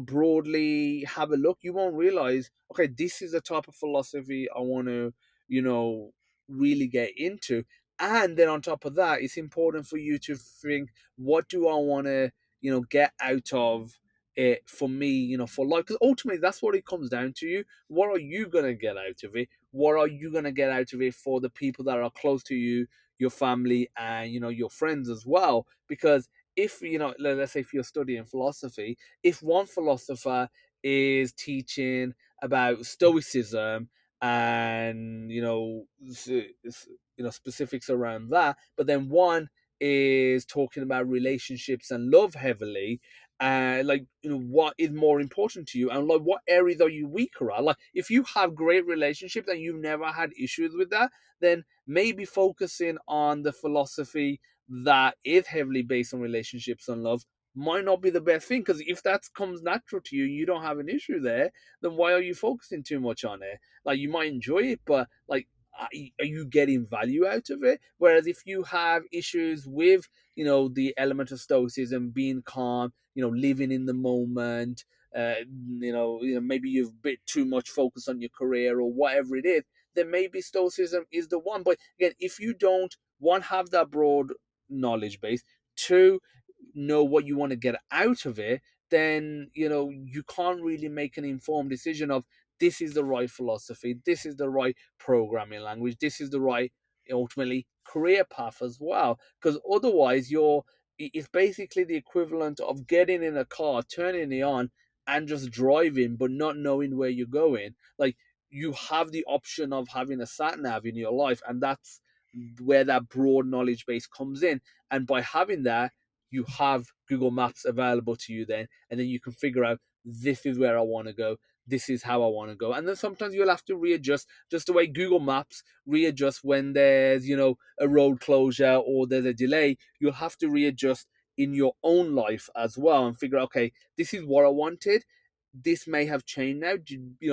broadly have a look, you won't realize, okay, this is the type of philosophy I want to, you know, really get into. And then on top of that, it's important for you to think, what do I want to, get out of it for me, for life? Because ultimately, that's what it comes down to. You, what are you gonna get out of it? What are you gonna get out of it for the people that are close to you, your family, and your friends as well? Because if let's say if you're studying philosophy, if one philosopher is teaching about stoicism and specifics around that, but then one is talking about relationships and love heavily, like, what is more important to you, and like what areas are you weaker at? Like, if you have great relationships and you've never had issues with that, then maybe focusing on the philosophy that is heavily based on relationships and love might not be the best thing. Because if that comes natural to you, you don't have an issue there, then why are you focusing too much on it? Like, you might enjoy it, but like, are you getting value out of it? Whereas if you have issues with, the element of stoicism, being calm, living in the moment, maybe you've a bit too much focus on your career or whatever it is, then maybe stoicism is the one. But again, if you don't, one, have that broad knowledge base, two, know what you want to get out of it, then you can't really make an informed decision of, this is the right philosophy, this is the right programming language, this is the right, ultimately, career path as well. Because otherwise, it's basically the equivalent of getting in a car, turning it on, and just driving, but not knowing where you're going. Like, you have the option of having a sat nav in your life, and that's where that broad knowledge base comes in. And by having that, you have Google Maps available to you then, and then you can figure out, this is where I want to go, this is how I want to go. And then sometimes you'll have to readjust, just the way Google Maps readjust when there's, a road closure or there's a delay. You'll have to readjust in your own life as well and figure out, okay, this is what I wanted. This may have changed now,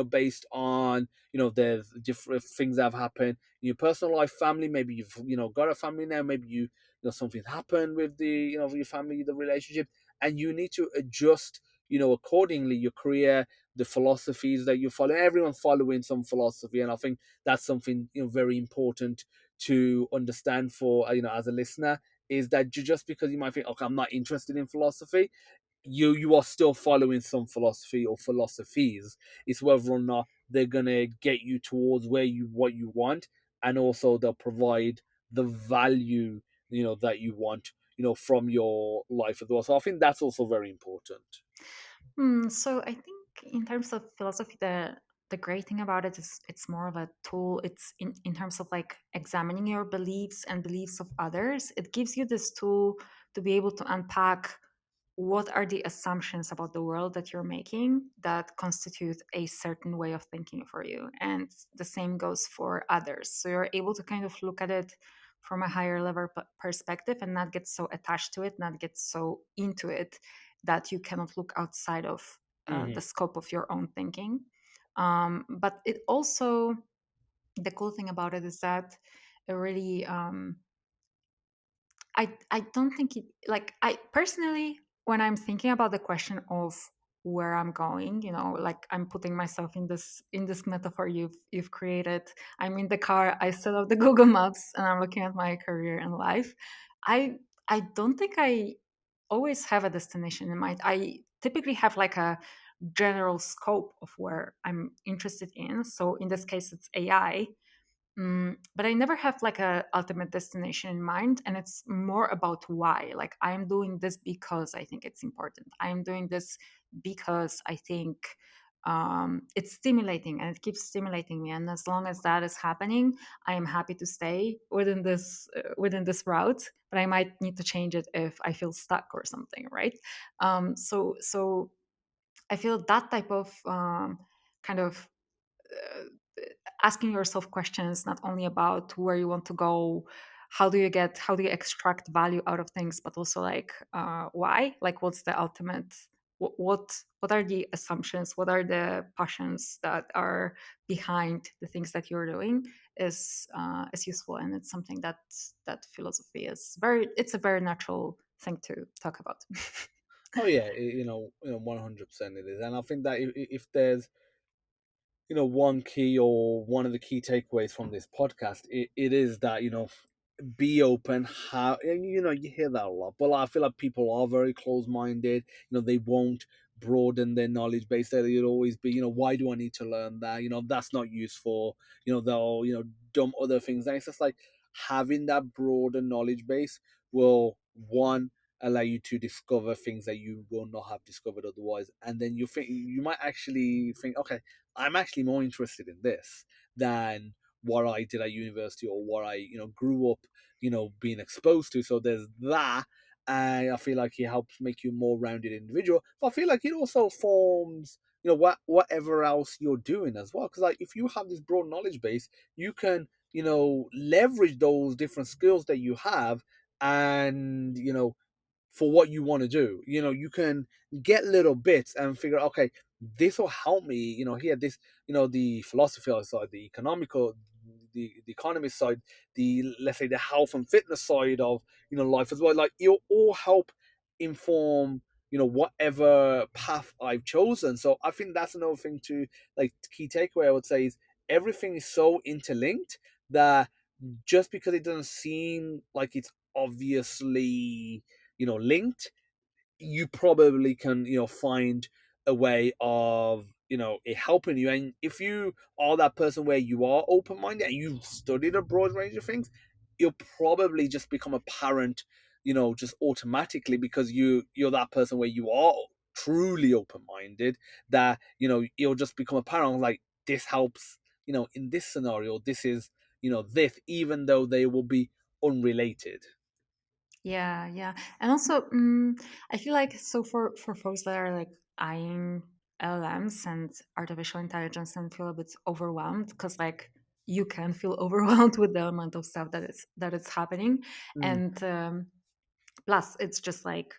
based on, there's different things that have happened in your personal life, family. Maybe you've, got a family now. Maybe something's happened with the, your family, the relationship, and you need to adjust, accordingly, your career, the philosophies that you follow. Everyone's following some philosophy, and I think that's something, very important to understand for, as a listener, is that just because you might think, okay, I'm not interested in philosophy, you are still following some philosophy or philosophies. It's whether or not they're gonna get you towards what you want, and also they'll provide the value, that you want, from your life as well. So I think that's also very important. So I think in terms of philosophy, the great thing about it is it's more of a tool. It's in terms of like examining your beliefs and beliefs of others. It gives you this tool to be able to unpack what are the assumptions about the world that you're making that constitute a certain way of thinking for you. And the same goes for others. So you're able to kind of look at it from a higher level perspective and not get so attached to it, not get so into it that you cannot look outside of the Hmm. scope of your own thinking. But it also, the cool thing about it is that it really I don't think it, like, I personally, when I'm thinking about the question of where I'm going, like I'm putting myself in this metaphor you've created. I'm in the car, I set up the Google Maps and I'm looking at my career and life. I I don't think I always have a destination in mind. I typically have like a general scope of where I'm interested in. So in this case it's AI. But I never have like a ultimate destination in mind, and it's more about why. Like, I am doing this because I think it's important. I am doing this because I think it's stimulating, and it keeps stimulating me. And as long as that is happening, I am happy to stay within this route. But I might need to change it if I feel stuck or something, right? So I feel that type of kind of uh, asking yourself questions not only about where you want to go, how do you extract value out of things, but also like why, like what's the ultimate what are the assumptions, what are the passions that are behind the things that you're doing is useful, and it's something that that philosophy is very, it's a very natural thing to talk about. Oh yeah, 100% it is, and I think that if there's one key or one of the key takeaways from this podcast, it is that be open. How, and you hear that a lot, but I feel like people are very close-minded. They won't broaden their knowledge base. They'll always be, why do I need to learn that? That's not useful. They'll dump other things, and it's just like having that broader knowledge base will, one, allow you to discover things that you will not have discovered otherwise, and then you might actually think, okay, I'm actually more interested in this than what I did at university or what I grew up being exposed to. So there's that, and I feel like it helps make you a more rounded individual. But I feel like it also forms whatever else you're doing as well. Because like if you have this broad knowledge base, you can leverage those different skills that you have, and for what you want to do. You can get little bits and figure, okay, this will help me, here, this, the philosophy side, the economical, the economist side, the, let's say, the health and fitness side of, life as well. Like, it'll all help inform, whatever path I've chosen. So I think that's another thing to, like, key takeaway I would say is everything is so interlinked that just because it doesn't seem like it's obviously linked, you probably can find a way of it helping you. And if you are that person where you are open-minded and you've studied a broad range of things, you'll probably just become a parent just automatically, because you're that person where you are truly open-minded, that you'll just become a parent like, this helps in this scenario, this is this, even though they will be unrelated. Yeah, yeah, and also I feel like, so for folks that are like eyeing LLMs and artificial intelligence and feel a bit overwhelmed, because like you can feel overwhelmed with the amount of stuff that it's happening, Mm, and plus it's just like,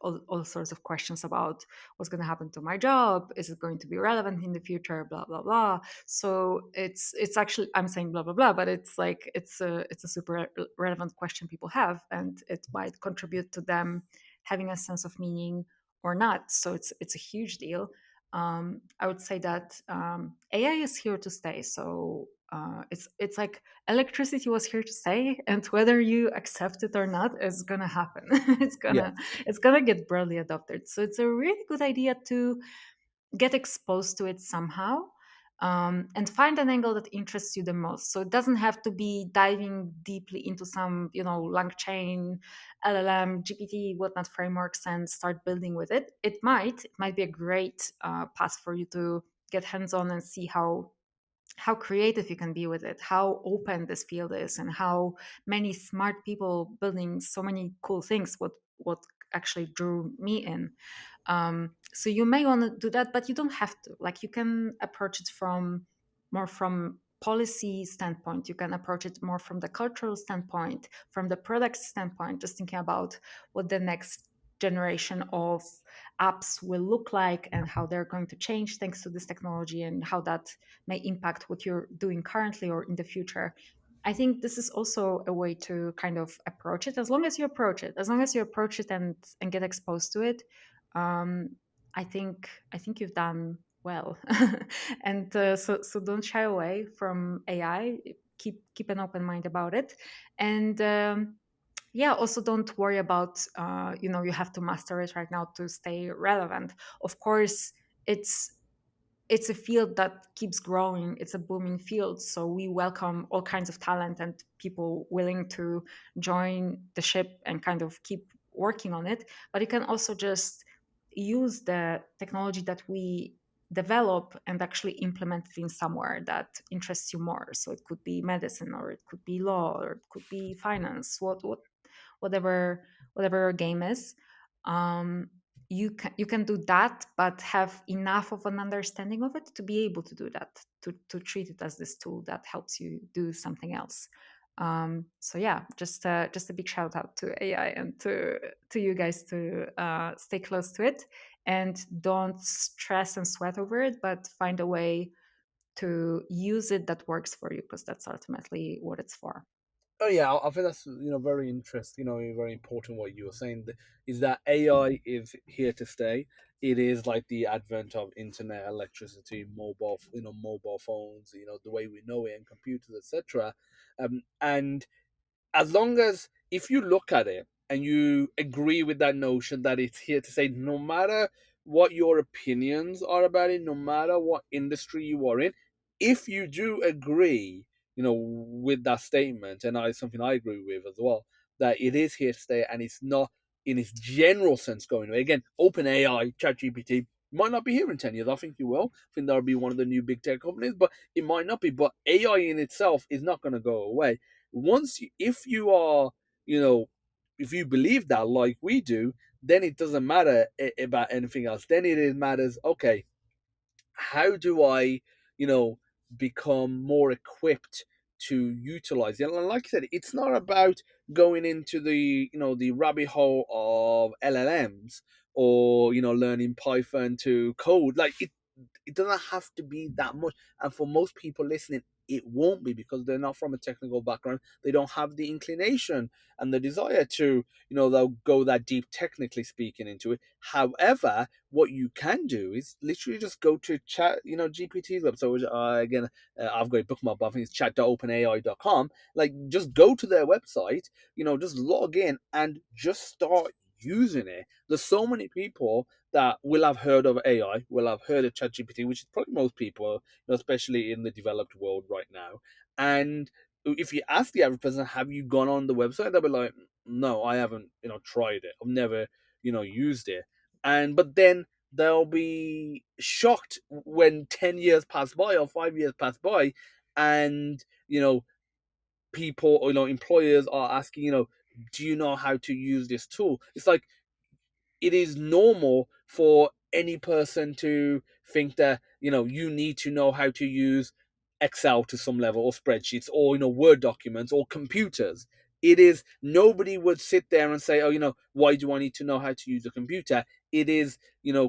all sorts of questions about what's going to happen to my job, is it going to be relevant in the future, blah blah blah. So it's actually, I'm saying blah blah blah, but it's like it's a super relevant question people have, and it might contribute to them having a sense of meaning or not. So it's a huge deal. I would say that AI is here to stay. So it's like electricity was here to stay, and whether you accept it or not, is gonna happen. it's yeah, gonna it's gonna get broadly adopted. So it's a really good idea to get exposed to it somehow, and find an angle that interests you the most. So it doesn't have to be diving deeply into some, long chain, LLM, GPT, whatnot frameworks and start building with it. It might be a great path for you to get hands on and see how creative you can be with it, how open this field is, and how many smart people building so many cool things. What actually drew me in. So you may want to do that, but you don't have to. Like, you can approach it from more from policy standpoint. You can approach it more from the cultural standpoint, from the product standpoint, just thinking about what the next generation of apps will look like and how they're going to change thanks to this technology, and how that may impact what you're doing currently or in the future. I think this is also a way to kind of approach it. As long as you approach it, and get exposed to it, um, I think you've done well. And so don't shy away from AI. Keep an open mind about it, and yeah, also don't worry about you have to master it right now to stay relevant. Of course, it's it's a field that keeps growing. It's a booming field. So we welcome all kinds of talent and people willing to join the ship and kind of keep working on it. But you can also just use the technology that we develop and actually implement it in somewhere that interests you more. So it could be medicine, or it could be law, or it could be finance, whatever your game is. um, you can do that, but have enough of an understanding of it to be able to do that, to treat it as this tool that helps you do something else. So yeah, just a big shout out to AI and to you guys to stay close to it, and don't stress and sweat over it, but find a way to use it that works for you, because that's ultimately what it's for. Oh yeah, I think that's very interesting. Very important what you were saying is that AI is here to stay. It is like the advent of internet, electricity, mobile phones. The way we know it, and computers, etc. And as long as if you look at it and you agree with that notion that it's here to say, no matter what your opinions are about it, no matter what industry you are in, if you do agree, with that statement, and it's something I agree with as well, that it is here to stay and it's not in its general sense going away. Again, OpenAI, ChatGPT might not be here in 10 years. I think you will. I think that'll be one of the new big tech companies, but it might not be. But AI in itself is not going to go away if you are, you know, if you believe that like we do, then it doesn't matter about anything else. Then it matters. Okay, how do I, you know, become more equipped to utilize it? And like I said, it's not about going into the rabbit hole of LLMs or learning Python to code. Like it doesn't have to be that much. And for most people listening, it won't be because they're not from a technical background. They don't have the inclination and the desire to, they'll go that deep technically speaking into it. However, what you can do is literally just go to chat, GPT's website, which again, I've got a bookmark, but I think it's chat.openai.com. Like, just go to their website, just log in and just start using it. There's so many people that will have heard of AI, will have heard of ChatGPT, which is probably most people, especially in the developed world right now. And if you ask the average person, have you gone on the website? They'll be like, no, I haven't, tried it. I've never, used it. But then they'll be shocked when 10 years pass by or 5 years pass by and, people, or, employers are asking, do you know how to use this tool? It's like, it is normal for any person to think that you need to know how to use Excel to some level, or spreadsheets, or Word documents, or computers. It is, nobody would sit there and say, oh, why do I need to know how to use a computer? It is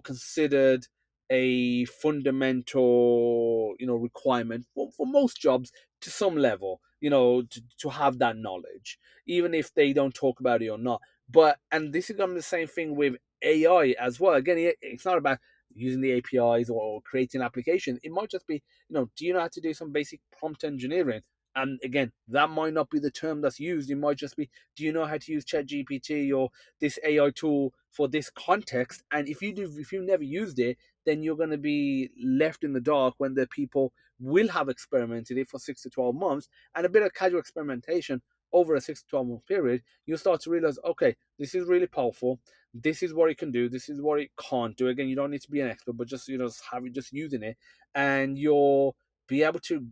considered a fundamental requirement for most jobs to some level, to have that knowledge, even if they don't talk about it or not. But and this is gonna be the same thing with AI as well. Again, it's not about using the APIs or creating applications. It might just be, do you know how to do some basic prompt engineering? And again, that might not be the term that's used. It might just be, do you know how to use ChatGPT or this AI tool for this context? And if you never used it, then you're going to be left in the dark when the people will have experimented it for 6 to 12 months, and a bit of casual experimentation over a 6 to 12 month period, you start to realize, okay, this is really powerful. This is what it can do. This is what it can't do. Again, you don't need to be an expert, but just just have it, just using it, and you'll be able to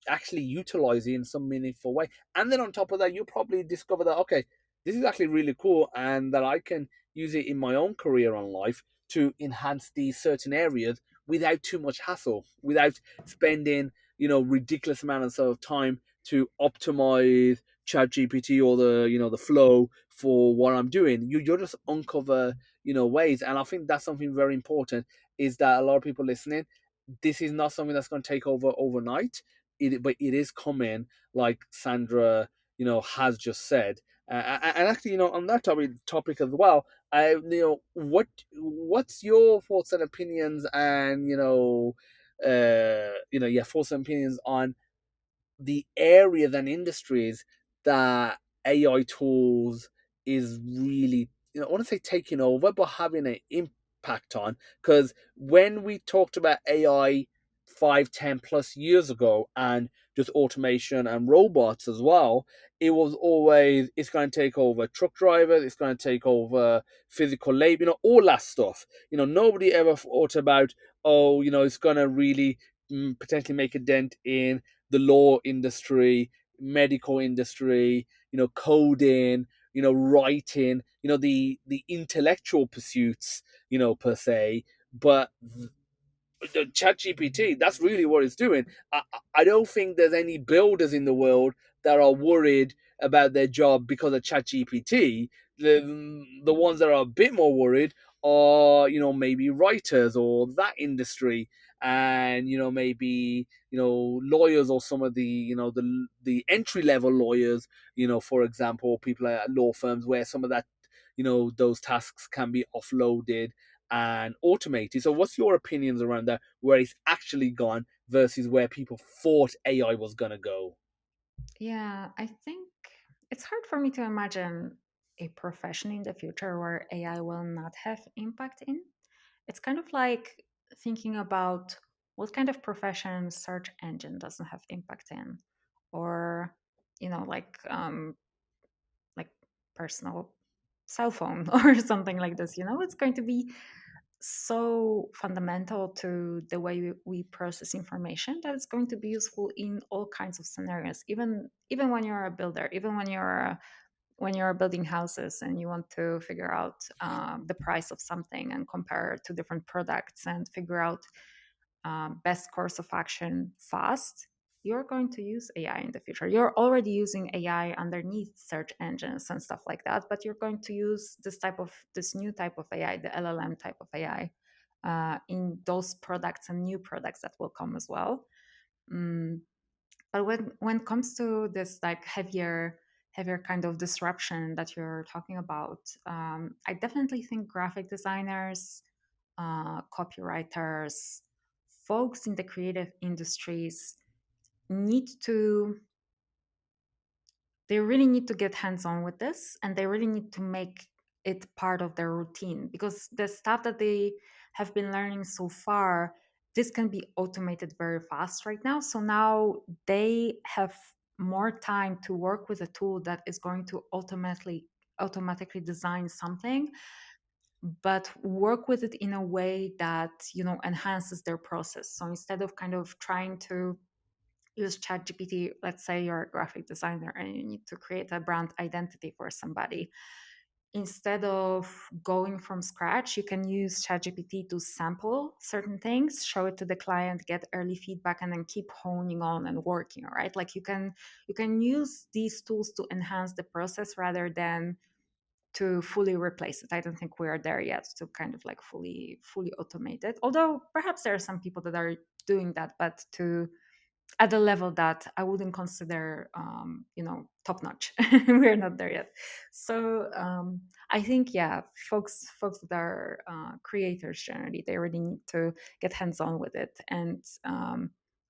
actually utilize it in some meaningful way. And then on top of that, you'll probably discover that, okay, this is actually really cool, and that I can use it in my own career and life to enhance these certain areas without too much hassle, without spending ridiculous amounts of time to optimize ChatGPT or the flow for what I'm doing. You'll just uncover ways, and I think that's something very important. Is that a lot of people listening, this is not something that's going to take over overnight. But it is coming, like Sandra, has just said. And actually, on that topic as well, what's your thoughts and opinions, and yeah, thoughts and opinions on the areas and industries that AI tools is really, I want to say taking over, but having an impact on. Because when we talked about AI 5, 10 plus years ago, and just automation and robots as well, it was always, it's going to take over truck drivers, it's going to take over physical labor, all that stuff. Nobody ever thought about, oh, it's going to really potentially make a dent in the law industry, medical industry, coding, writing, the intellectual pursuits, per se. But ChatGPT, that's really what it's doing. I don't think there's any builders in the world that are worried about their job because of ChatGPT. The ones that are a bit more worried are, maybe writers or that industry, and maybe lawyers, or some of the the entry level lawyers, for example, people at law firms, where some of that, those tasks can be offloaded and automated. So what's your opinions around that, where it's actually gone versus where people thought AI was going to go? Yeah, I think it's hard for me to imagine a profession in the future where AI will not have impact in. It's kind of like thinking about what kind of profession search engine doesn't have impact in, or you know, like personal cell phone or something like this. You know, it's going to be so fundamental to the way we process information that it's going to be useful in all kinds of scenarios, even when you're a builder, even when you're building houses and you want to figure out the price of something and compare two different products and figure out best course of action fast. You're going to use AI in the future. You're already using AI underneath search engines and stuff like that, but you're going to use this new type of AI, the LLM type of AI, in those products and new products that will come as well. Mm, but when it comes to this like heavier kind of disruption that you're talking about, I definitely think graphic designers, copywriters, folks in the creative industries need to they really need to get hands on with this, and they really need to make it part of their routine, because the stuff that they have been learning so far, this can be automated very fast right now. So now they have more time to work with a tool that is going to automatically design something, but work with it in a way that enhances their process. So instead of kind of trying to use ChatGPT, let's say you're a graphic designer and you need to create a brand identity for somebody. Instead of going from scratch, you can use ChatGPT to sample certain things, show it to the client, get early feedback, and then keep honing on and working. Right? Like you can use these tools to enhance the process rather than to fully replace it. I don't think we are there yet to kind of like fully automate it. Although perhaps there are some people that are doing that, but to at a level that I wouldn't consider, top notch. We're not there yet. So I think, yeah, folks that are creators generally, they really need to get hands on with it, and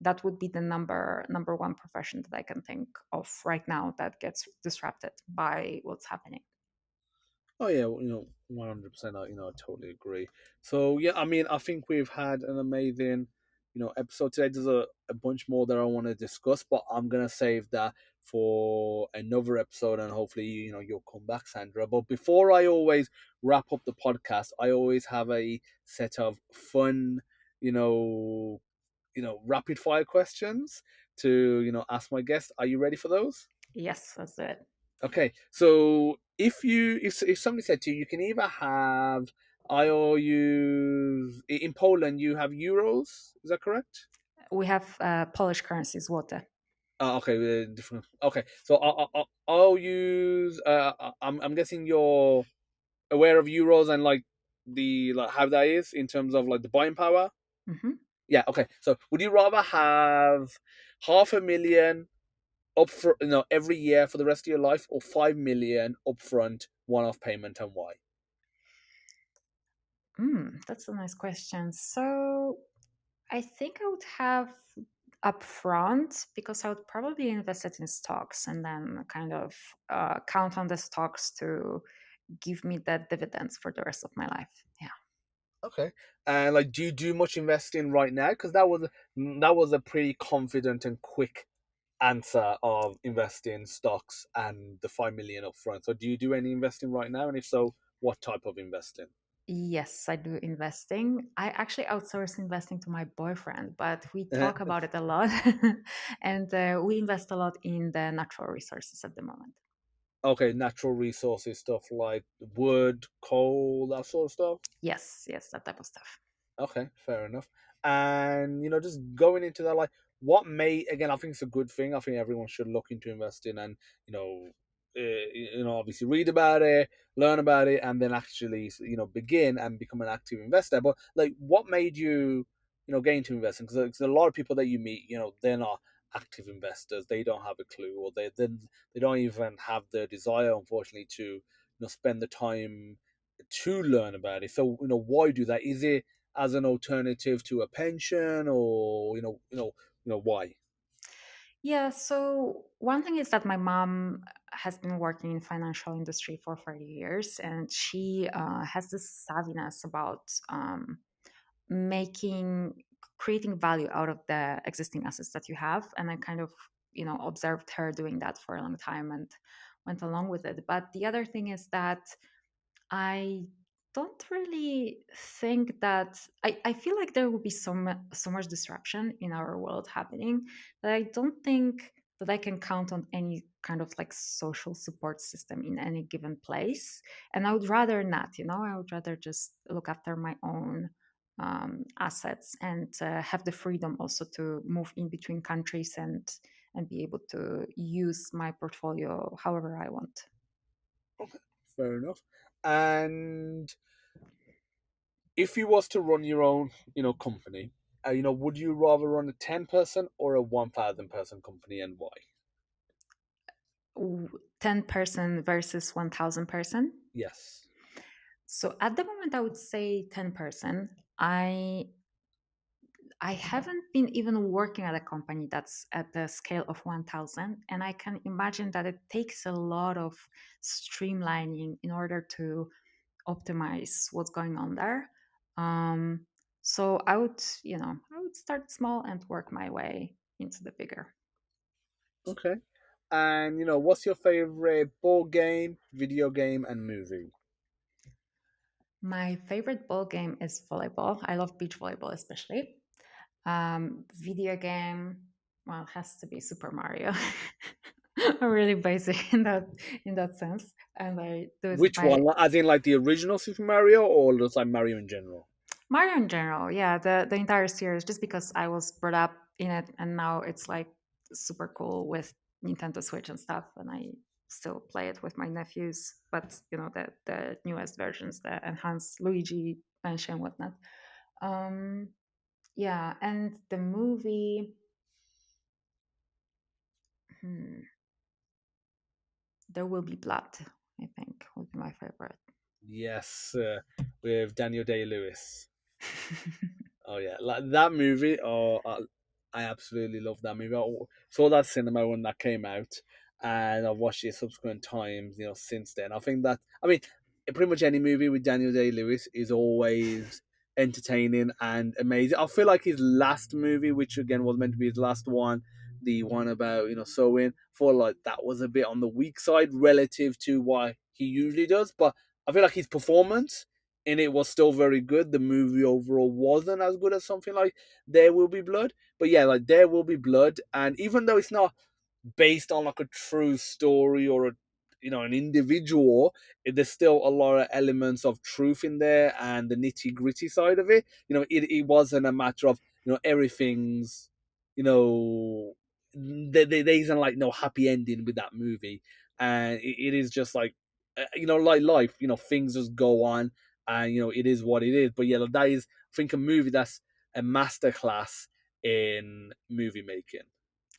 that would be the number one profession that I can think of right now that gets disrupted by what's happening. Oh yeah, 100%. I totally agree. So yeah, I mean, I think we've had an amazing, episode today. There's a bunch more that I want to discuss, but I'm gonna save that for another episode, and hopefully, you'll come back, Sandra. But before I always wrap up the podcast, I always have a set of fun, you know, rapid fire questions to ask my guest. Are you ready for those? Yes, that's it. Okay, so if somebody said to you, you can either have IOUs in Poland, you have euros. Is that correct? We have Polish currencies, water. Okay, different. Okay, so I'll use. I'm guessing you're aware of euros and like the like how that is in terms of like the buying power. Hmm. Yeah. Okay. So would you rather have 500,000 upfront, every year for the rest of your life, or 5 million upfront one-off payment, and why? That's a nice question. So I think I would have upfront, because I would probably invest it in stocks and then kind of count on the stocks to give me that dividends for the rest of my life. Yeah. Okay. And like, do you do much investing right now? Because that was a pretty confident and quick answer of investing stocks and the 5 million upfront. So, do you do any investing right now? And if so, what type of investing? Yes, I do investing. I actually outsource investing to my boyfriend, but we talk about it a lot. And we invest a lot in the natural resources at the moment. Okay, natural resources stuff like wood, coal, that sort of stuff. Yes, yes, that type of stuff. Okay, fair enough. And just going into that, like, what may again, I think it's a good thing. I think everyone should look into investing, and you know, obviously read about it, learn about it, and then actually, begin and become an active investor. But like, what made you, get into investing? Because a lot of people that you meet, they're not active investors. They don't have a clue, or they don't even have the desire, unfortunately, to spend the time to learn about it. So why do that? Is it as an alternative to a pension, or why? Yeah, so one thing is that my mom has been working in financial industry for 30 years, and she has this savviness about making creating value out of the existing assets that you have. And I kind of observed her doing that for a long time and went along with it. But the other thing is that I don't really think that I feel like there will be so much disruption in our world happening that I don't think that I can count on any kind of like social support system in any given place. And I would rather not, I would rather just look after my own assets and have the freedom also to move in between countries and be able to use my portfolio however I want. Okay, fair enough. And if you was to run your own, company, would you rather run a 10-person or a 1,000-person company, and why? 10-person versus 1,000-person. Yes. So at the moment, I would say 10-person. I haven't been even working at a company that's at the scale of 1,000, and I can imagine that it takes a lot of streamlining in order to optimize what's going on there. Um, so I would start small and work my way into the bigger. Okay. And what's your favorite board game, video game, and movie? My favorite ball game is volleyball. I love beach volleyball, especially. Video game, well, it has to be Super Mario. I'm really basic in that sense, and I do it Which my one? As in, like the original Super Mario, or just like Mario in general? Mario in general. Yeah, the entire series, just because I was brought up in it, and now it's like super cool with Nintendo Switch and stuff, and I still play it with my nephews. But the newest versions, the enhanced Luigi Mansion and whatnot. Um, yeah, and the movie. Hmm, There Will Be Blood, I think, would be my favorite. Yes, with Daniel Day Lewis. Oh yeah, like that movie. Oh, I absolutely love that movie. I saw that cinema when that came out, and I've watched it subsequent times. Since then. I think that. I mean, pretty much any movie with Daniel Day Lewis is always entertaining and amazing. I feel like his last movie, which again was meant to be his last one, the one about sewing, for like that was a bit on the weak side relative to what he usually does. But I feel like his performance and it was still very good. The movie overall wasn't as good as something like There Will Be Blood, but yeah, like There Will Be Blood, and even though it's not based on like a true story or a an individual, there's still a lot of elements of truth in there and the nitty gritty side of it. It wasn't a matter of everything's you know there isn't like no happy ending with that movie, and it is just like like life, things just go on, and it is what it is. But yeah, that is, I think, a movie that's a masterclass in movie making.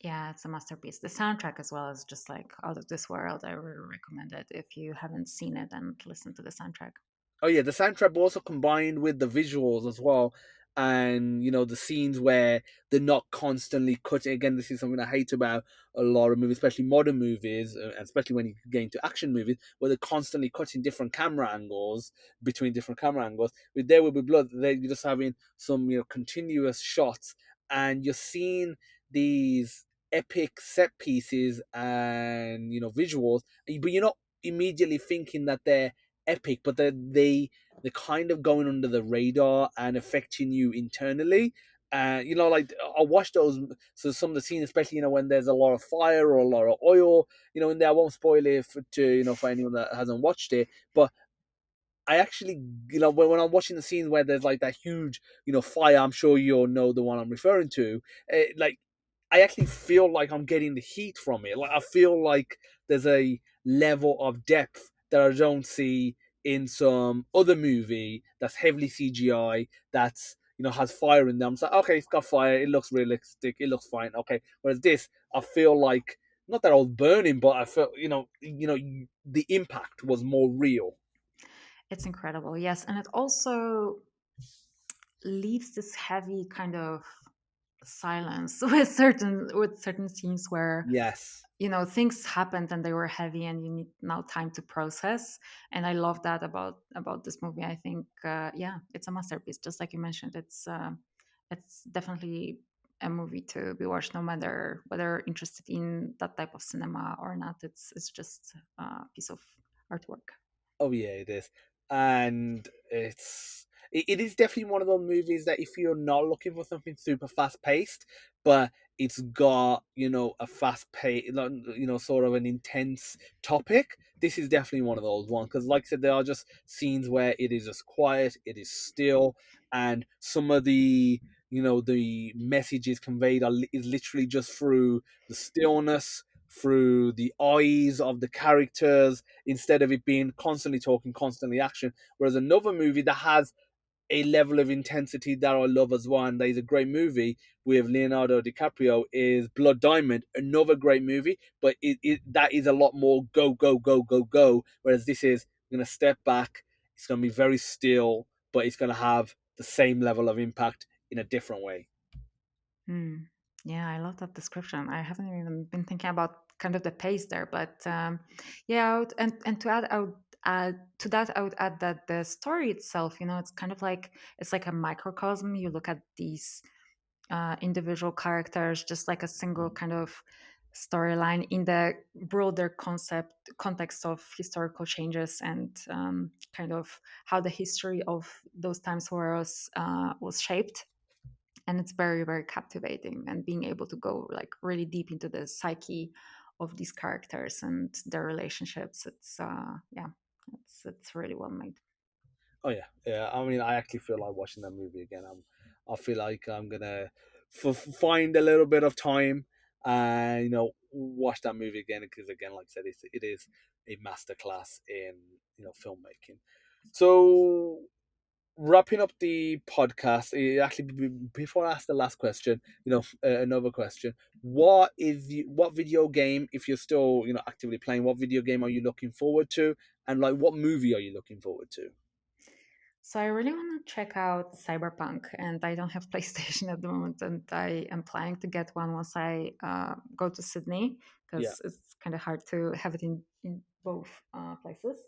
Yeah, it's a masterpiece. The soundtrack as well is just like out of this world. I really recommend it if you haven't seen it and listen to the soundtrack. Oh yeah, the soundtrack also combined with the visuals as well, and the scenes where they're not constantly cutting. Again, this is something I hate about a lot of movies, especially modern movies, and especially when you get into action movies, where they're constantly cutting different camera angles between different camera angles. With There Will Be Blood, they're just having some continuous shots, and you're seeing these epic set pieces and visuals, but you're not immediately thinking that they're epic, but they're kind of going under the radar and affecting you internally. Like I watch those. So some of the scenes, especially when there's a lot of fire or a lot of oil, in there. I won't spoil it for anyone that hasn't watched it, but I actually, when I'm watching the scenes where there's like that huge, fire. I'm sure you'll know the one I'm referring to. Like I actually feel like I'm getting the heat from it. Like I feel like there's a level of depth that I don't see in some other movie that's heavily CGI, that's has fire in them. It's like, okay, it's got fire, it looks realistic, it looks fine, okay. Whereas this, I feel like not that I was burning, but I felt the impact was more real. It's incredible, yes, and it also leaves this heavy kind of silence with certain scenes where Yes. things happened and they were heavy and you need now time to process. And I love that about this movie. I think yeah, it's a masterpiece, just like you mentioned. It's definitely a movie to be watched no matter whether interested in that type of cinema or not. It's just a piece of artwork. Oh yeah, it is, and it is definitely one of those movies that if you're not looking for something super fast paced, but it's got a fast pace, sort of an intense topic. This is definitely one of those ones because, like I said, there are just scenes where it is just quiet, it is still, and some of the message is conveyed is literally just through the stillness, through the eyes of the characters, instead of it being constantly talking, constantly action. Whereas another movie that has a level of intensity that I love as well, and that is a great movie with Leonardo DiCaprio, is Blood Diamond. Another great movie, but that is a lot more go, go, go, go, go. Whereas this is going to step back, it's going to be very still, but it's going to have the same level of impact in a different way. Hmm. Yeah, I love that description. I haven't even been thinking about kind of the pace there, but yeah, and to add, I would add to that, I would add that the story itself, it's kind of like it's like a microcosm. You look at these individual characters, just like a single kind of storyline in the broader context of historical changes and kind of how the history of those times was shaped. And it's very very captivating, and being able to go like really deep into the psyche of these characters and their relationships, it's it's really well made. Oh yeah, yeah. I mean, I actually feel like watching that movie again. I feel like I'm gonna find a little bit of time and watch that movie again because, again, like I said, it is a masterclass in filmmaking. So wrapping up the podcast, actually, before I ask the last question, another question: what video game, if you're still actively playing, what video game are you looking forward to, and like what movie are you looking forward to? So I really want to check out Cyberpunk, and I don't have PlayStation at the moment, and I am planning to get one once I go to Sydney, Yeah. because it's kind of hard to have it in both places.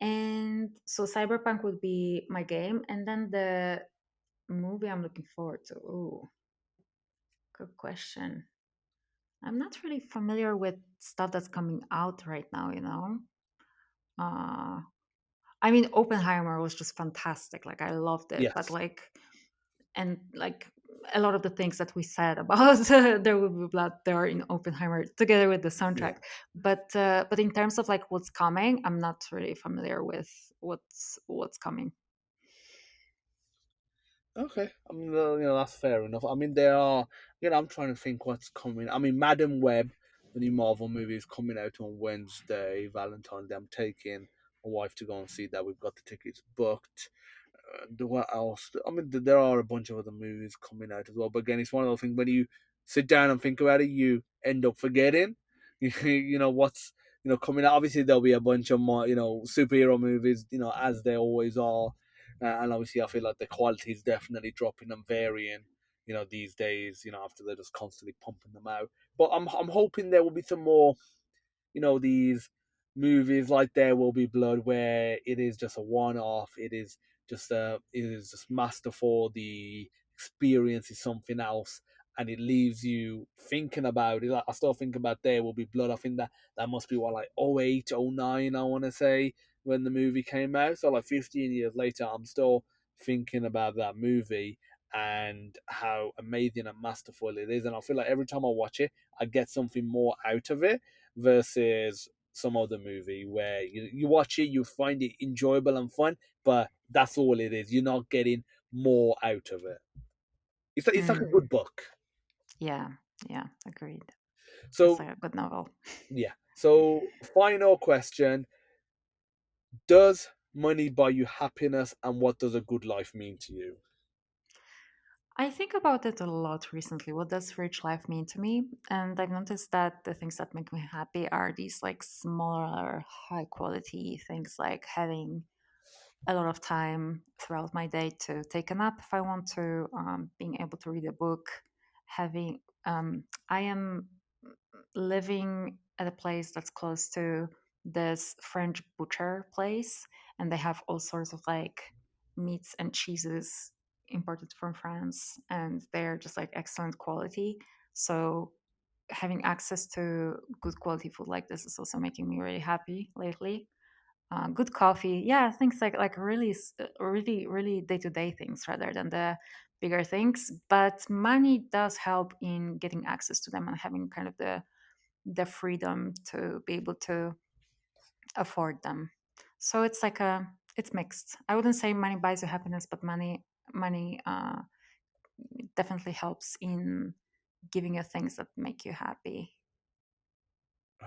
And so Cyberpunk would be my game, and then the movie I'm looking forward to. Ooh, good question. I'm not really familiar with stuff that's coming out right now. Uh, I mean, Oppenheimer was just fantastic. Like, I loved it, but Yes. like a lot of the things that we said about There Will Be Blood, they are in Oppenheimer together with the Yeah. soundtrack. But in terms of like what's coming, I'm not really familiar with what's coming. Okay. I mean, that's fair enough. I mean, there are, I'm trying to think what's coming. I mean, Madam Web, the new Marvel movie, is coming out on Wednesday, Valentine's Day. I'm taking my wife to go and see that. We've got the tickets booked. What else? I mean, there are a bunch of other movies coming out as well. But again, it's one of those things when you sit down and think about it, you end up forgetting. What's coming out. Obviously, there'll be a bunch of more superhero movies, as there always are. And obviously, I feel like the quality is definitely dropping and varying. These days, after they're just constantly pumping them out. But I'm hoping there will be some more these movies like There Will Be Blood, where it is just a one-off. It is just masterful. The experience is something else, and it leaves you thinking about it. Like, I still think about There Will Be Blood. I think that must be what, like, 08, 09, I want to say, when the movie came out. So like 15 years later, I'm still thinking about that movie and how amazing and masterful it is. And I feel like every time I watch it, I get something more out of it versus some other movie where you watch it, you find it enjoyable and fun, but that's all it is. You're not getting more out of it. It's like a Mm, good book. yeah, yeah, agreed. It's So a good novel. yeah. So, final question: does money buy you happiness, and what does a good life mean to you? I think about it a lot recently. What does rich life mean to me? And I've noticed that the things that make me happy are these like smaller, high quality things, like having a lot of time throughout my day to take a nap if I want to, being able to read a book, having. I am living at a place that's close to this French butcher place, and they have all sorts of like meats and cheeses imported from France, and they're just like excellent quality. So having access to good quality food like this is also making me really happy lately. Good coffee, yeah, things like really, really day to day things rather than the bigger things. But money does help in getting access to them and having kind of the freedom to be able to afford them. So it's like it's mixed. I wouldn't say money buys you happiness, but money definitely helps in giving you things that make you happy.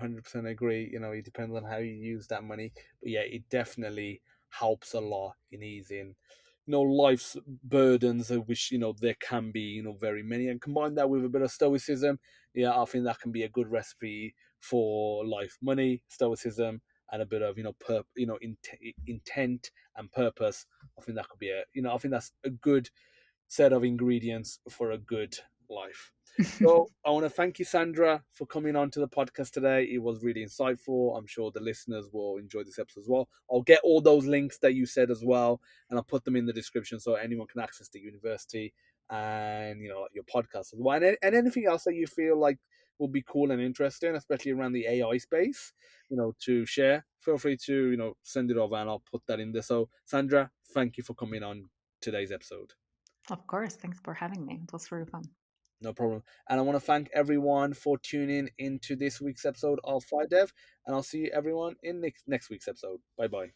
100% agree. It depends on how you use that money, but yeah, it definitely helps a lot in easing, life's burdens, of which there can be very many, and combine that with a bit of stoicism. Yeah, I think that can be a good recipe for life: money, stoicism, and a bit of intent and purpose. I think that could be I think that's a good set of ingredients for a good life. So I want to thank you, Sandra, for coming on to the podcast today. It was really insightful. I'm sure the listeners will enjoy this episode as well. I'll get all those links that you said as well, and I'll put them in the description so anyone can access the university and your podcast as well, and anything else that you feel like will be cool and interesting, especially around the AI space. To share. Feel free to send it over, and I'll put that in there. So, Sandra, thank you for coming on today's episode. Of course, thanks for having me. It was really fun. No problem. And I want to thank everyone for tuning into this week's episode of FireDEV. And I'll see everyone in next week's episode. Bye bye.